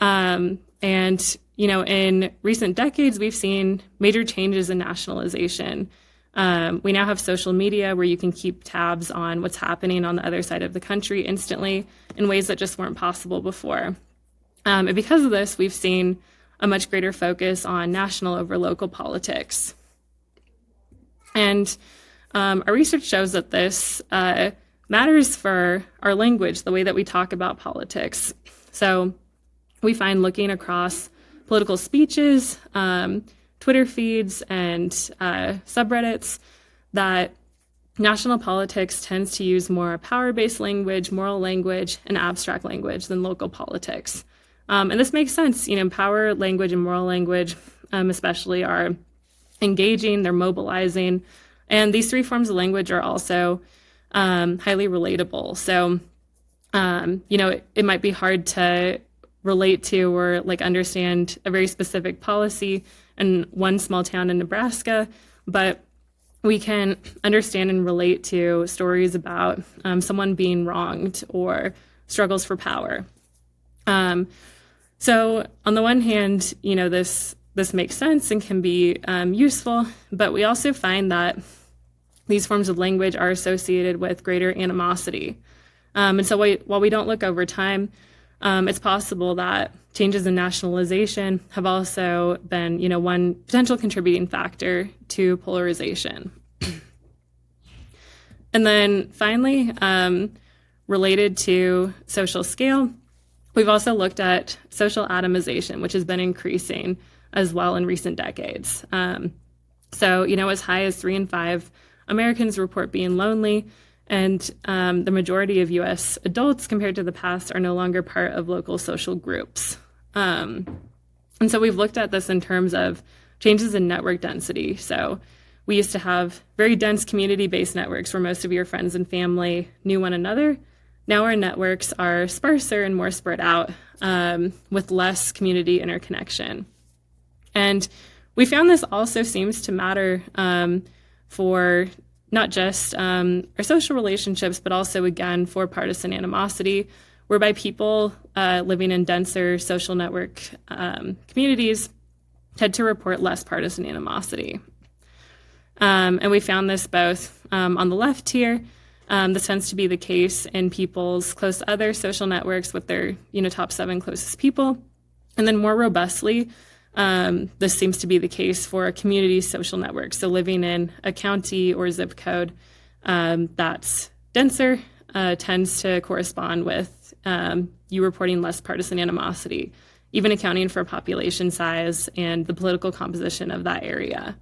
And, in recent decades, we've seen major changes in nationalization. We now have social media where you can keep tabs on what's happening on the other side of the country instantly in ways that just weren't possible before. And because of this, we've seen a much greater focus on national over local politics. And our research shows that this matters for our language, the way that we talk about politics. So we find looking across political speeches, Twitter feeds, and subreddits that national politics tends to use more power-based language, moral language, and abstract language than local politics. And this makes sense. Power language and moral language especially are engaging, they're mobilizing, and these three forms of language are also highly relatable. So, it might be hard to relate to or understand a very specific policy in one small town in Nebraska, but we can understand and relate to stories about someone being wronged or struggles for power. So on the one hand, this makes sense and can be useful, but we also find that these forms of language are associated with greater animosity. And so while we don't look over time, it's possible that changes in nationalization have also been, one potential contributing factor to polarization. And then finally, related to social scale, we've also looked at social atomization, which has been increasing as well in recent decades. So, as high as 3 in 5 Americans report being lonely, and the majority of U.S. adults compared to the past are no longer part of local social groups. And so we've looked at this in terms of changes in network density. So we used to have very dense community-based networks where most of your friends and family knew one another. Now our networks are sparser and more spread out, with less community interconnection. And we found this also seems to matter for not just our social relationships, but also, again, for partisan animosity, whereby people living in denser social network communities tend to report less partisan animosity. And we found this both on the left here. This tends to be the case in people's close to other social networks with their top 7 closest people. And then more robustly, this seems to be the case for a community social network. So living in a county or zip code that's denser tends to correspond with you reporting less partisan animosity, even accounting for population size and the political composition of that area.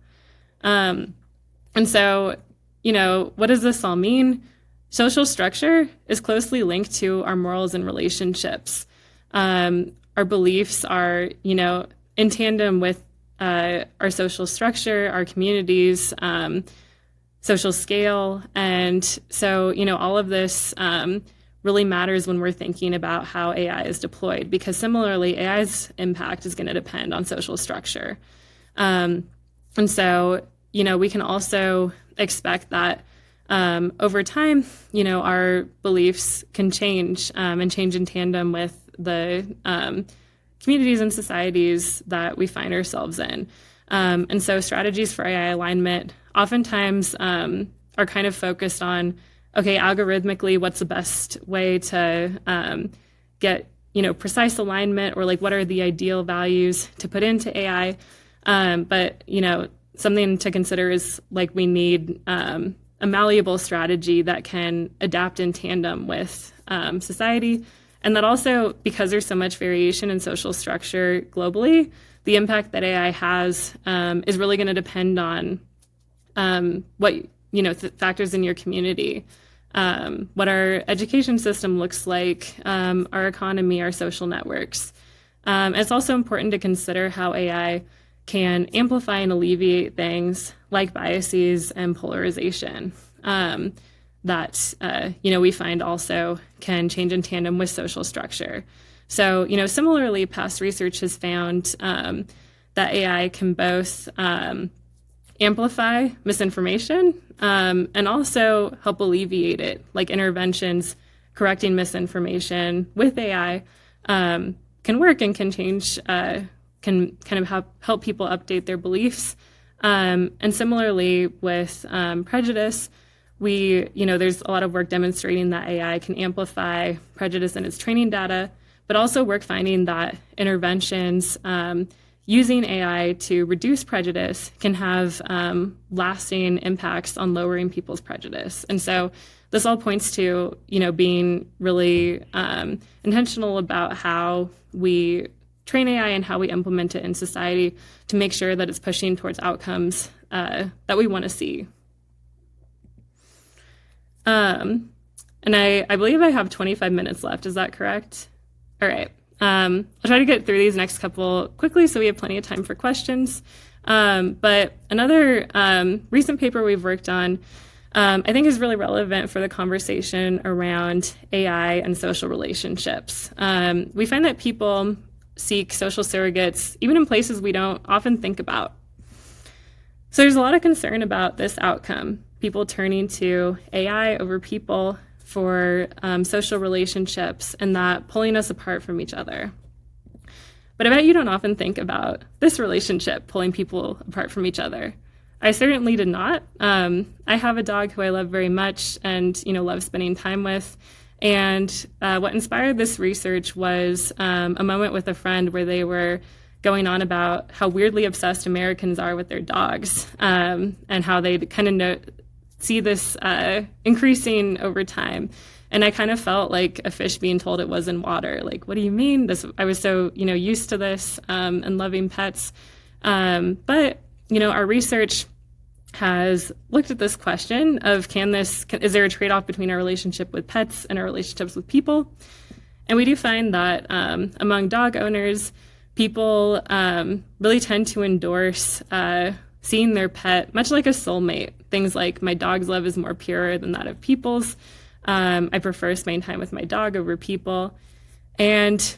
And so, what does this all mean? Social structure is closely linked to our morals and relationships. Our beliefs are, in tandem with our social structure, our communities, social scale. And so, all of this really matters when we're thinking about how AI is deployed, because similarly, AI's impact is going to depend on social structure. And so, we can also expect that over time, our beliefs can change and change in tandem with the communities and societies that we find ourselves in. And so strategies for AI alignment oftentimes are kind of focused on, okay, algorithmically, what's the best way to get, precise alignment, or like what are the ideal values to put into AI? But, something to consider is like we need a malleable strategy that can adapt in tandem with society. And that also, because there's so much variation in social structure globally, the impact that AI has is really going to depend on what, factors in your community, what our education system looks like, our economy, our social networks. It's also important to consider how AI can amplify and alleviate things like biases and polarization that, we find also can change in tandem with social structure. So, similarly, past research has found that AI can both amplify misinformation and also help alleviate it, like interventions correcting misinformation with AI can work and can change, can kind of help people update their beliefs. And similarly with prejudice, there's a lot of work demonstrating that AI can amplify prejudice in its training data, but also work finding that interventions using AI to reduce prejudice can have lasting impacts on lowering people's prejudice. And so this all points to, being really intentional about how we train AI and how we implement it in society to make sure that it's pushing towards outcomes that we want to see. And I believe I have 25 minutes left. Is that correct? All right. I'll try to get through these next couple quickly so we have plenty of time for questions. But another recent paper we've worked on I think is really relevant for the conversation around AI and social relationships. We find that people seek social surrogates even in places we don't often think about. So there's a lot of concern about this outcome, people turning to AI over people for social relationships, and that pulling us apart from each other. But I bet you don't often think about this relationship pulling people apart from each other. I certainly did not. I have a dog who I love very much and love spending time with. And what inspired this research was a moment with a friend where they were going on about how weirdly obsessed Americans are with their dogs, and how they kind of see this increasing over time. And I kind of felt like a fish being told it was in water. Like, what do you mean? I was so used to this and loving pets. But our research has looked at this question of is there a trade-off between our relationship with pets and our relationships with people? And we do find that among dog owners, people really tend to endorse seeing their pet much like a soulmate. Things like, my dog's love is more pure than that of people's. I prefer spending time with my dog over people. And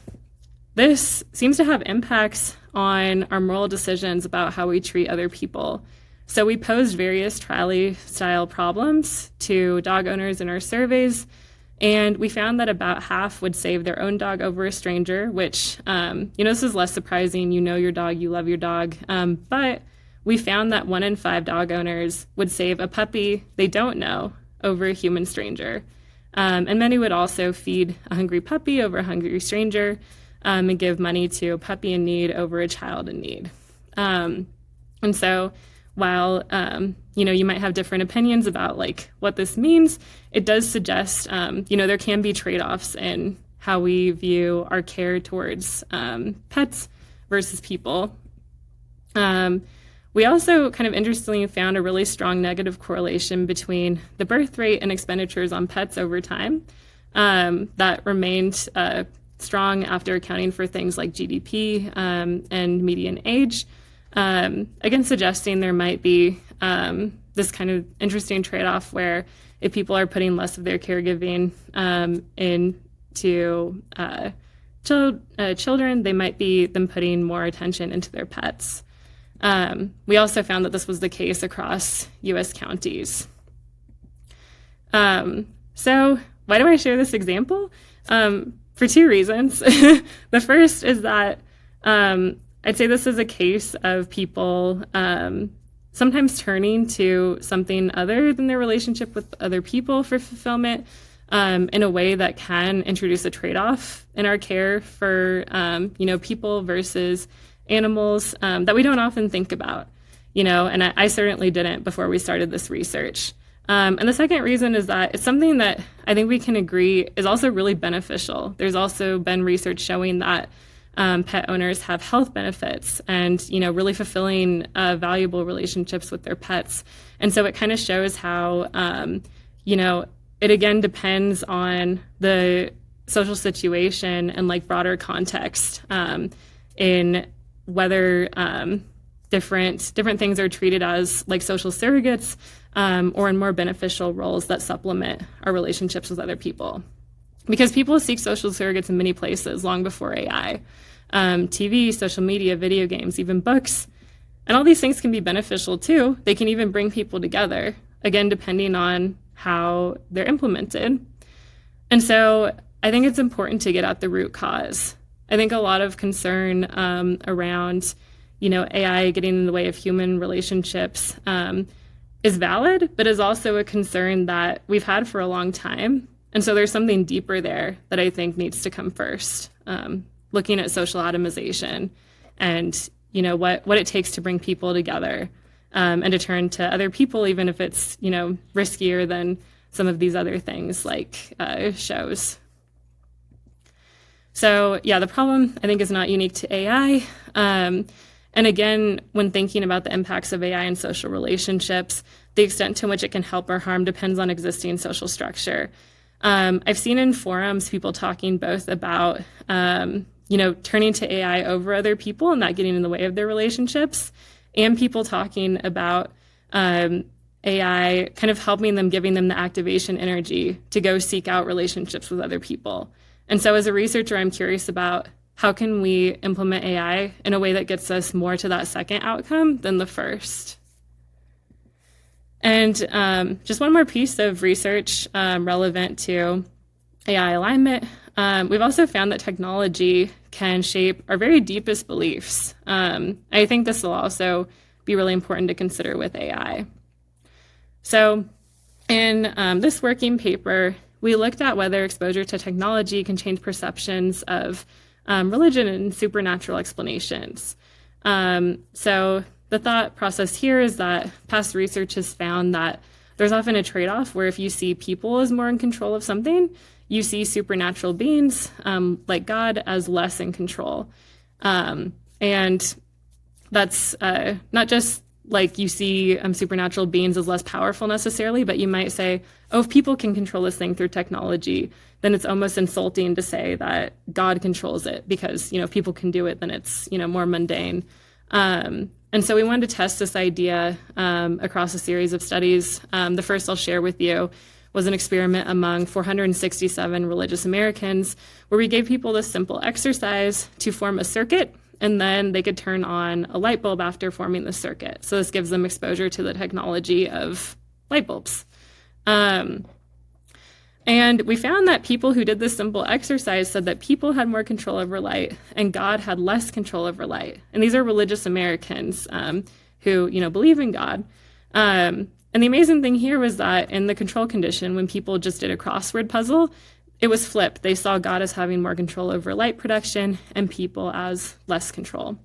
this seems to have impacts on our moral decisions about how we treat other people. So we posed various trial-style problems to dog owners in our surveys, and we found that about half would save their own dog over a stranger, which, this is less surprising. You know your dog, you love your dog. But we found that 1 in 5 dog owners would save a puppy they don't know over a human stranger. And many would also feed a hungry puppy over a hungry stranger, and give money to a puppy in need over a child in need. And so while, you might have different opinions about what this means, it does suggest, there can be trade-offs in how we view our care towards pets versus people. We also kind of interestingly found a really strong negative correlation between the birth rate and expenditures on pets over time that remained strong after accounting for things like GDP and median age, again suggesting there might be this kind of interesting trade-off where if people are putting less of their caregiving into children, they might be then putting more attention into their pets. We also found that this was the case across U.S. counties. So why do I share this example? For 2 reasons. The first is that I'd say this is a case of people sometimes turning to something other than their relationship with other people for fulfillment in a way that can introduce a trade-off in our care for people versus animals that we don't often think about, and I certainly didn't before we started this research. And the second reason is that it's something that I think we can agree is also really beneficial. There's also been research showing that pet owners have health benefits and, really fulfilling valuable relationships with their pets. And so it kind of shows how, it again depends on the social situation and broader context in whether different things are treated as social surrogates or in more beneficial roles that supplement our relationships with other people. Because people seek social surrogates in many places long before AI. TV, social media, video games, even books. And all these things can be beneficial too. They can even bring people together, again, depending on how they're implemented. And so I think it's important to get at the root cause. I think a lot of concern around, AI getting in the way of human relationships is valid, but is also a concern that we've had for a long time. And so there's something deeper there that I think needs to come first, looking at social atomization and, what it takes to bring people together and to turn to other people, even if it's, riskier than some of these other things like shows. So yeah, the problem I think is not unique to AI. And again, when thinking about the impacts of AI in social relationships, the extent to which it can help or harm depends on existing social structure. I've seen in forums people talking both about, turning to AI over other people and not getting in the way of their relationships, and people talking about AI kind of helping them, giving them the activation energy to go seek out relationships with other people. And so as a researcher, I'm curious about how can we implement AI in a way that gets us more to that second outcome than the first. And just one more piece of research relevant to AI alignment. We've also found that technology can shape our very deepest beliefs. I think this will also be really important to consider with AI. So in this working paper, we looked at whether exposure to technology can change perceptions of religion and supernatural explanations. So the thought process here is that past research has found that there's often a trade-off where if you see people as more in control of something, you see supernatural beings like God as less in control. And that's not just like you see supernatural beings as less powerful necessarily, but you might say, oh, if people can control this thing through technology, then it's almost insulting to say that God controls it because, if people can do it, then it's, more mundane. And so we wanted to test this idea across a series of studies. The first I'll share with you was an experiment among 467 religious Americans where we gave people this simple exercise to form a circuit, and then they could turn on a light bulb after forming the circuit. So this gives them exposure to the technology of light bulbs. And we found that people who did this simple exercise said that people had more control over light and God had less control over light. And these are religious Americans who, believe in God. And the amazing thing here was that in the control condition, when people just did a crossword puzzle, it was flipped. They saw God as having more control over light production and people as less control.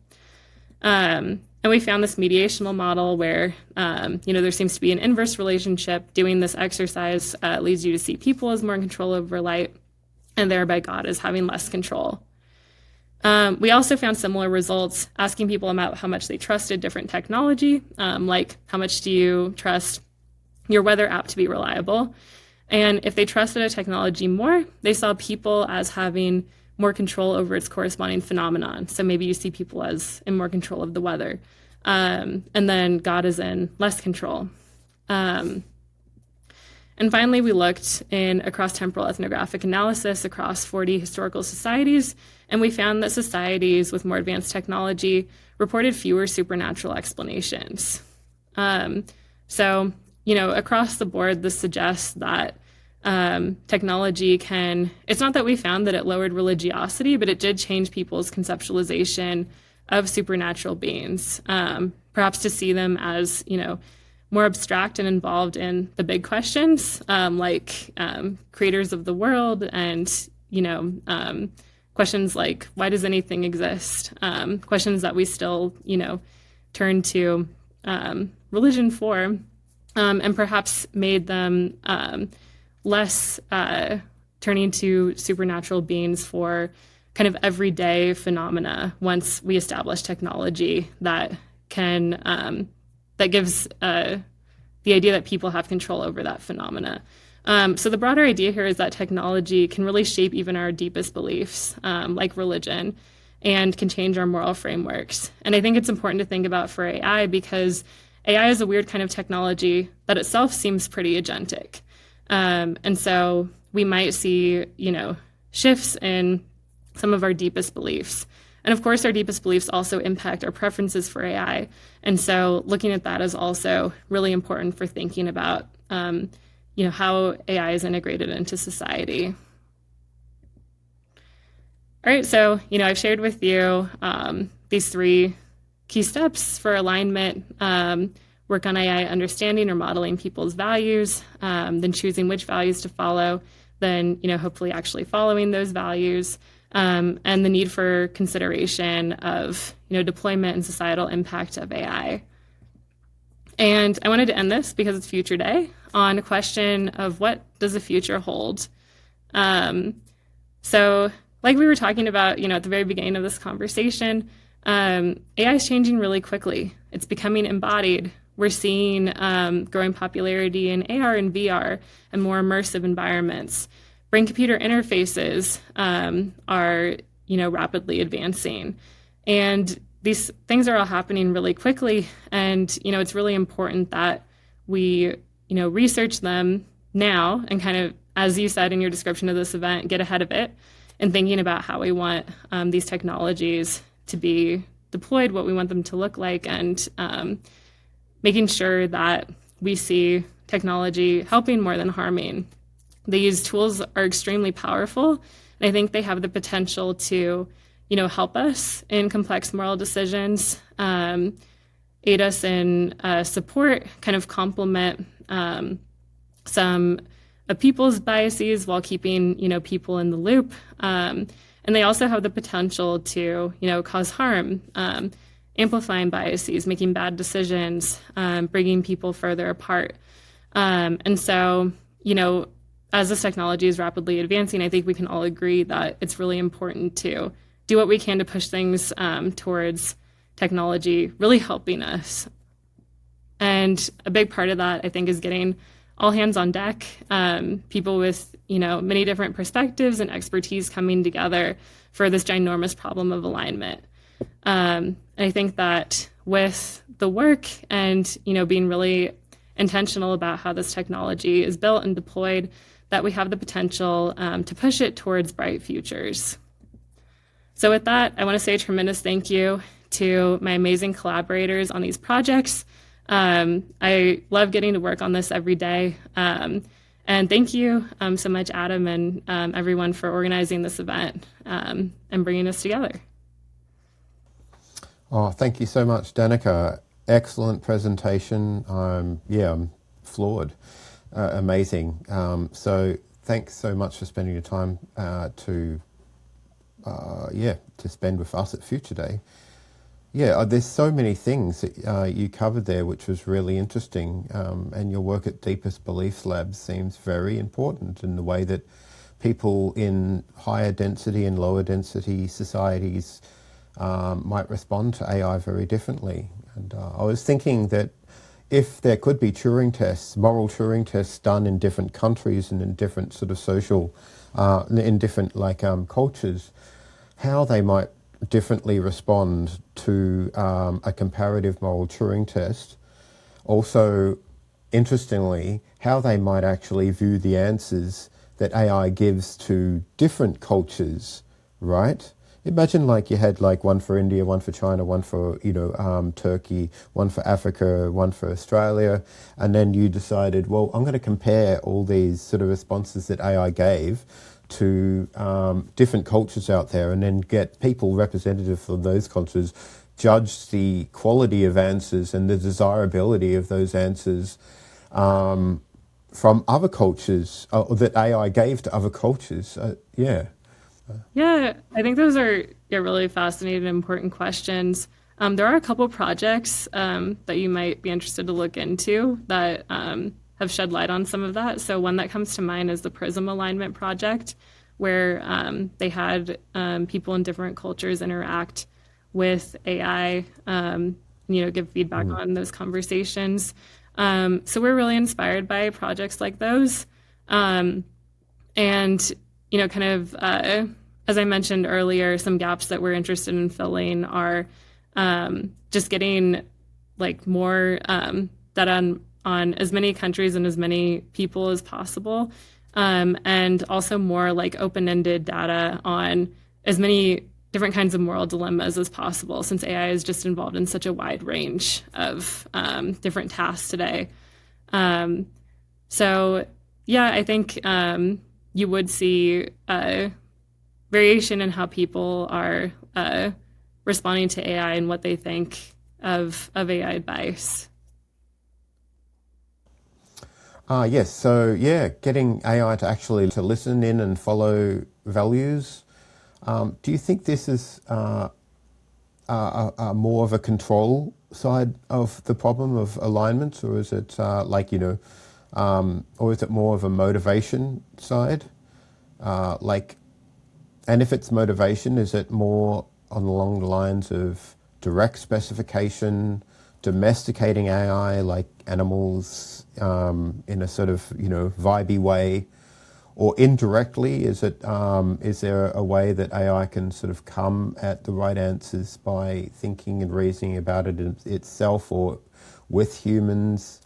And we found this mediational model where, there seems to be an inverse relationship. Doing this exercise leads you to see people as more in control over light, and thereby God as having less control. We also found similar results asking people about how much they trusted different technology, like how much do you trust your weather app to be reliable? And if they trusted a technology more, they saw people as having more control over its corresponding phenomenon. So maybe you see people as in more control of the weather. And then God is in less control. And finally, we looked in a cross-temporal ethnographic analysis across 40 historical societies, and we found that societies with more advanced technology reported fewer supernatural explanations. So, across the board, this suggests that technology it's not that we found that it lowered religiosity, but it did change people's conceptualization of supernatural beings, perhaps to see them as, more abstract and involved in the big questions, like creators of the world and, questions like, why does anything exist? Questions that we still, turn to religion for, and perhaps made them less turning to supernatural beings for kind of everyday phenomena once we establish technology that gives the idea that people have control over that phenomena. So the broader idea here is that technology can really shape even our deepest beliefs, like religion, and can change our moral frameworks. And I think it's important to think about for AI because AI is a weird kind of technology that itself seems pretty agentic. And so we might see, shifts in some of our deepest beliefs. And of course, our deepest beliefs also impact our preferences for AI. And so looking at that is also really important for thinking about, how AI is integrated into society. All right, so, I've shared with you these 3 key steps for alignment. Work on AI understanding or modeling people's values, then choosing which values to follow, then, hopefully actually following those values, and the need for consideration of, deployment and societal impact of AI. And I wanted to end this because it's Future Day on a question of what does the future hold? So like we were talking about, at the very beginning of this conversation, AI is changing really quickly. It's becoming embodied. We're seeing growing popularity in AR and VR and more immersive environments. Brain-computer interfaces are, rapidly advancing. And these things are all happening really quickly. And, it's really important that we, research them now and kind of, as you said in your description of this event, get ahead of it and thinking about how we want these technologies to be deployed, what we want them to look like, and making sure that we see technology helping more than harming. These tools are extremely powerful, and I think they have the potential to, help us in complex moral decisions, aid us in support, kind of complement some of people's biases while keeping, people in the loop. And they also have the potential to, cause harm, amplifying biases, making bad decisions, bringing people further apart. And so, as this technology is rapidly advancing, I think we can all agree that it's really important to do what we can to push things towards technology really helping us. And a big part of that, I think, is getting all hands on deck, people with, many different perspectives and expertise coming together for this ginormous problem of alignment. And I think that with the work and, being really intentional about how this technology is built and deployed, that we have the potential to push it towards bright futures. So with that, I want to say a tremendous thank you to my amazing collaborators on these projects. I love getting to work on this every day. And thank you so much, Adam, and everyone for organizing this event and bringing us together. Oh, thank you so much, Danica. Excellent presentation. I'm floored. Amazing. So thanks so much for spending your time to spend with us at Future Day. There's so many things that you covered there, which was really interesting. And your work at Deepest Beliefs Lab seems very important in the way that people in higher density and lower density societies might respond to AI very differently. And I was thinking that if there could be Turing tests, moral Turing tests done in different countries and in different sort of social, in different cultures, how they might differently respond to a comparative moral Turing test. Also, interestingly, how they might actually view the answers that AI gives to different cultures, right? Imagine you had one for India, one for China, one for Turkey, one for Africa, one for Australia, and then you decided, well, I'm going to compare all these sort of responses that AI gave to different cultures out there, and then get people representative of those cultures judge the quality of answers and the desirability of those answers from other cultures that AI gave to other cultures. Yeah, I think those are really fascinating and important questions. There are a couple projects that you might be interested to look into that have shed light on some of that. So one that comes to mind is the PRISM Alignment Project, where they had people in different cultures interact with AI, give feedback on those conversations. So we're really inspired by projects like those. And as I mentioned earlier, some gaps that we're interested in filling are just getting more data on as many countries and as many people as possible, and also more open-ended data on as many different kinds of moral dilemmas as possible, since AI is just involved in such a wide range of different tasks today. I think you would see variation in how people are responding to AI and what they think of AI advice. Yes, so getting AI to actually to listen in and follow values. Do you think this is more of a control side of the problem of alignment, or is it or is it more of a motivation side? And if it's motivation, is it more along the lines of direct specification, domesticating AI like animals in a sort of vibey way, or indirectly? Is there a way that AI can sort of come at the right answers by thinking and reasoning about it itself or with humans?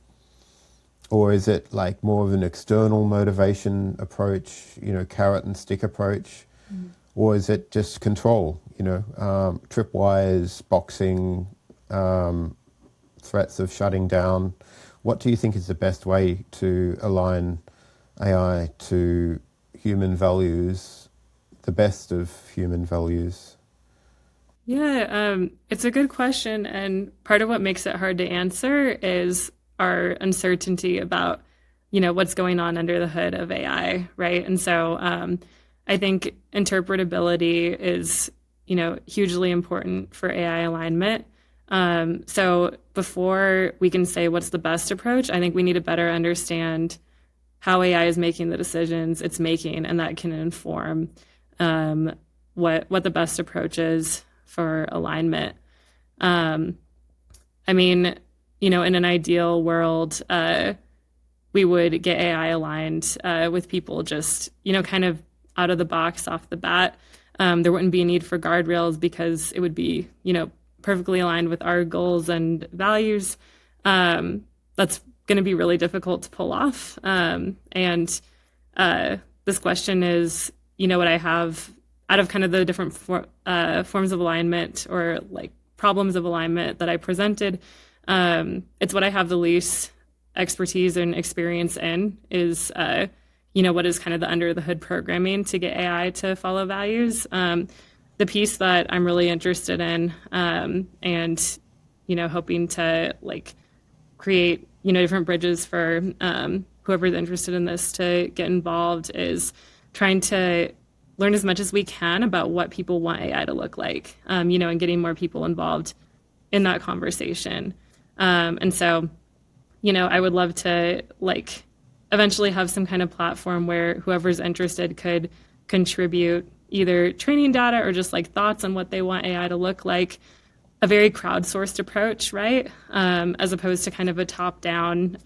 Or is it more of an external motivation approach, carrot and stick approach? Mm-hmm. Or is it just control, tripwires, boxing, threats of shutting down? What do you think is the best way to align AI to human values, the best of human values? Yeah, it's a good question. And part of what makes it hard to answer is our uncertainty about, what's going on under the hood of AI, right? And so I think interpretability is, hugely important for AI alignment. So before we can say what's the best approach, I think we need to better understand how AI is making the decisions it's making, and that can inform what the best approach is for alignment. In an ideal world, we would get AI aligned with people just, kind of out of the box, off the bat. There wouldn't be a need for guardrails because it would be, perfectly aligned with our goals and values. That's going to be really difficult to pull off. And this question is, what I have out of kind of the different forms of alignment or like problems of alignment that I presented. It's what I have the least expertise and experience in is, what is kind of the under the hood programming to get AI to follow values. The piece that I'm really interested in, and, hoping to like create, different bridges for whoever's interested in this to get involved is trying to learn as much as we can about what people want AI to look like, and getting more people involved in that conversation. And so, I would love to like eventually have some kind of platform where whoever's interested could contribute either training data or just like thoughts on what they want AI to look like, a very crowdsourced approach, right? As opposed to kind of a top down,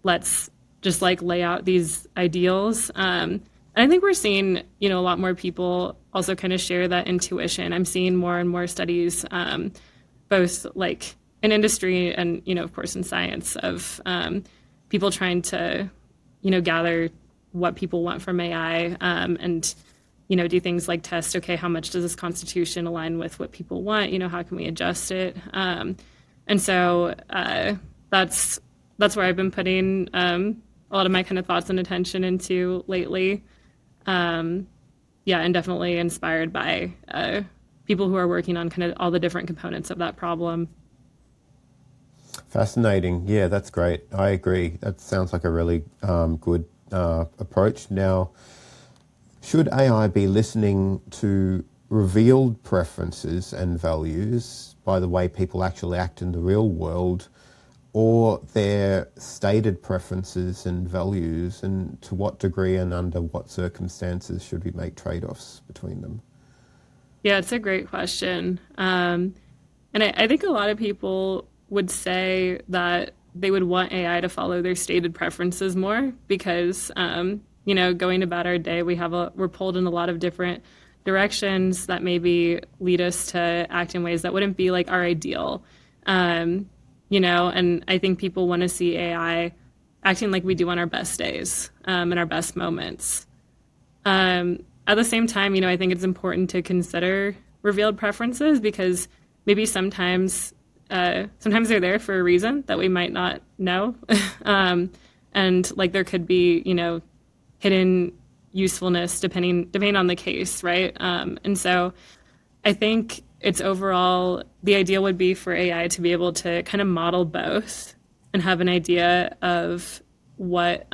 let's just like lay out these ideals. And I think we're seeing, a lot more people also kind of share that intuition. I'm seeing more and more studies, both like in industry and, of course, in science of people trying to, gather what people want from AI and, do things like test, okay, how much does this constitution align with what people want? How can we adjust it? And so that's where I've been putting a lot of my kind of thoughts and attention into lately. And definitely inspired by people who are working on kind of all the different components of that problem. Fascinating. Yeah, that's great. I agree. That sounds like a really good approach. Now, should AI be listening to revealed preferences and values by the way people actually act in the real world, or their stated preferences and values, and to what degree and under what circumstances should we make trade-offs between them? Yeah, it's a great question. And I think a lot of people would say that they would want AI to follow their stated preferences more because, going about our day, we're pulled in a lot of different directions that maybe lead us to act in ways that wouldn't be like our ideal. And I think people want to see AI acting like we do on our best days, and our best moments. At the same time, I think it's important to consider revealed preferences because maybe sometimes they're there for a reason that we might not know. And like there could be, hidden usefulness depending on the case, right? And so I think it's overall, the ideal would be for AI to be able to kind of model both and have an idea of what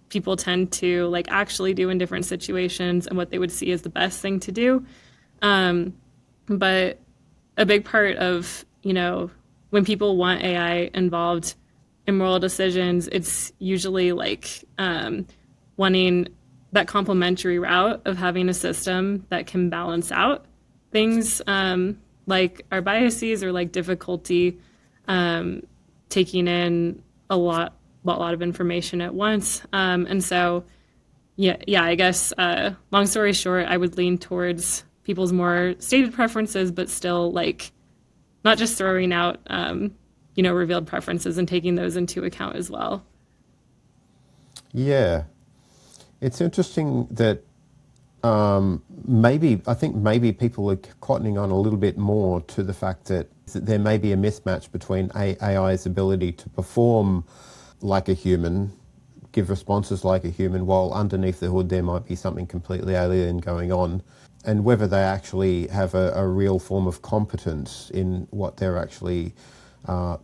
people tend to like actually do in different situations and what they would see as the best thing to do. But a big part of, when people want AI involved in moral decisions, it's usually like wanting that complementary route of having a system that can balance out things like our biases or like difficulty taking in a lot of information at once. And so, I guess long story short, I would lean towards people's more stated preferences, but still like not just throwing out, revealed preferences and taking those into account as well. Yeah. It's interesting that maybe people are cottoning on a little bit more to the fact that there may be a mismatch between AI's ability to perform like a human, give responses like a human, while underneath the hood there might be something completely alien going on, and whether they actually have a real form of competence in what they're actually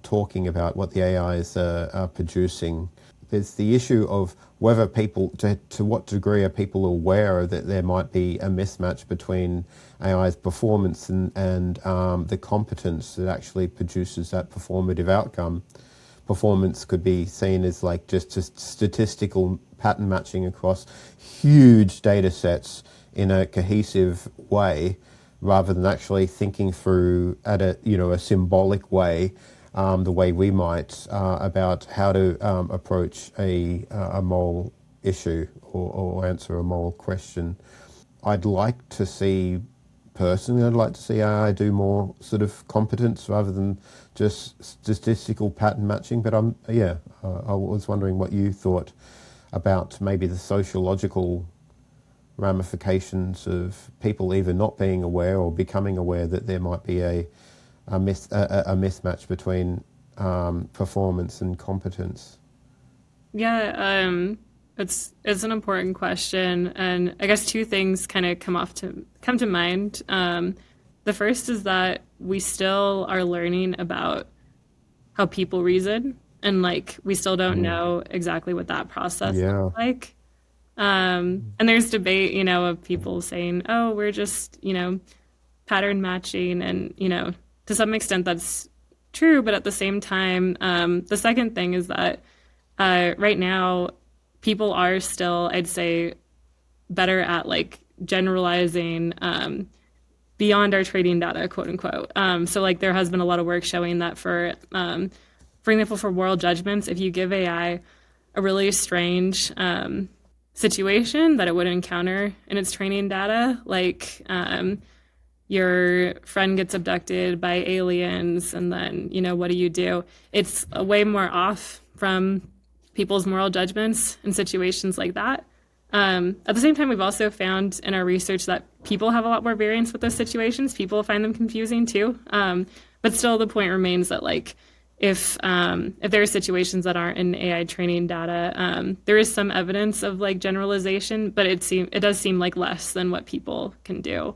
talking about, what the AIs are producing. There's the issue of whether people, to what degree are people aware that there might be a mismatch between AI's performance and the competence that actually produces that performative outcome. Performance could be seen as like just statistical pattern matching across huge data sets in a cohesive way, rather than actually thinking through at a symbolic way, the way we might about how to approach a moral issue or answer a moral question. I'd like to see personally, I'd like to see AI do more sort of competence rather than just statistical pattern matching. But I was wondering what you thought about maybe the sociological ramifications of people either not being aware or becoming aware that there might be a mismatch between performance and competence. Yeah, it's an important question, and I guess two things kind of come to mind. The first is that we still are learning about how people reason, and like we still don't know exactly what that process looks Yeah. like. And there's debate, of people saying, "Oh, we're just, pattern matching," and to some extent that's true, but at the same time, the second thing is that right now people are still, I'd say, better at like generalizing beyond our trading data, quote unquote. So like there has been a lot of work showing that for example, for moral judgments, if you give AI a really strange situation that it would encounter in its training data, like your friend gets abducted by aliens, and then, what do you do? It's way more off from people's moral judgments in situations like that. At the same time, we've also found in our research that people have a lot more variance with those situations. People find them confusing too. But still, the point remains that like if there are situations that aren't in AI training data, there is some evidence of like generalization, but it does seem like less than what people can do.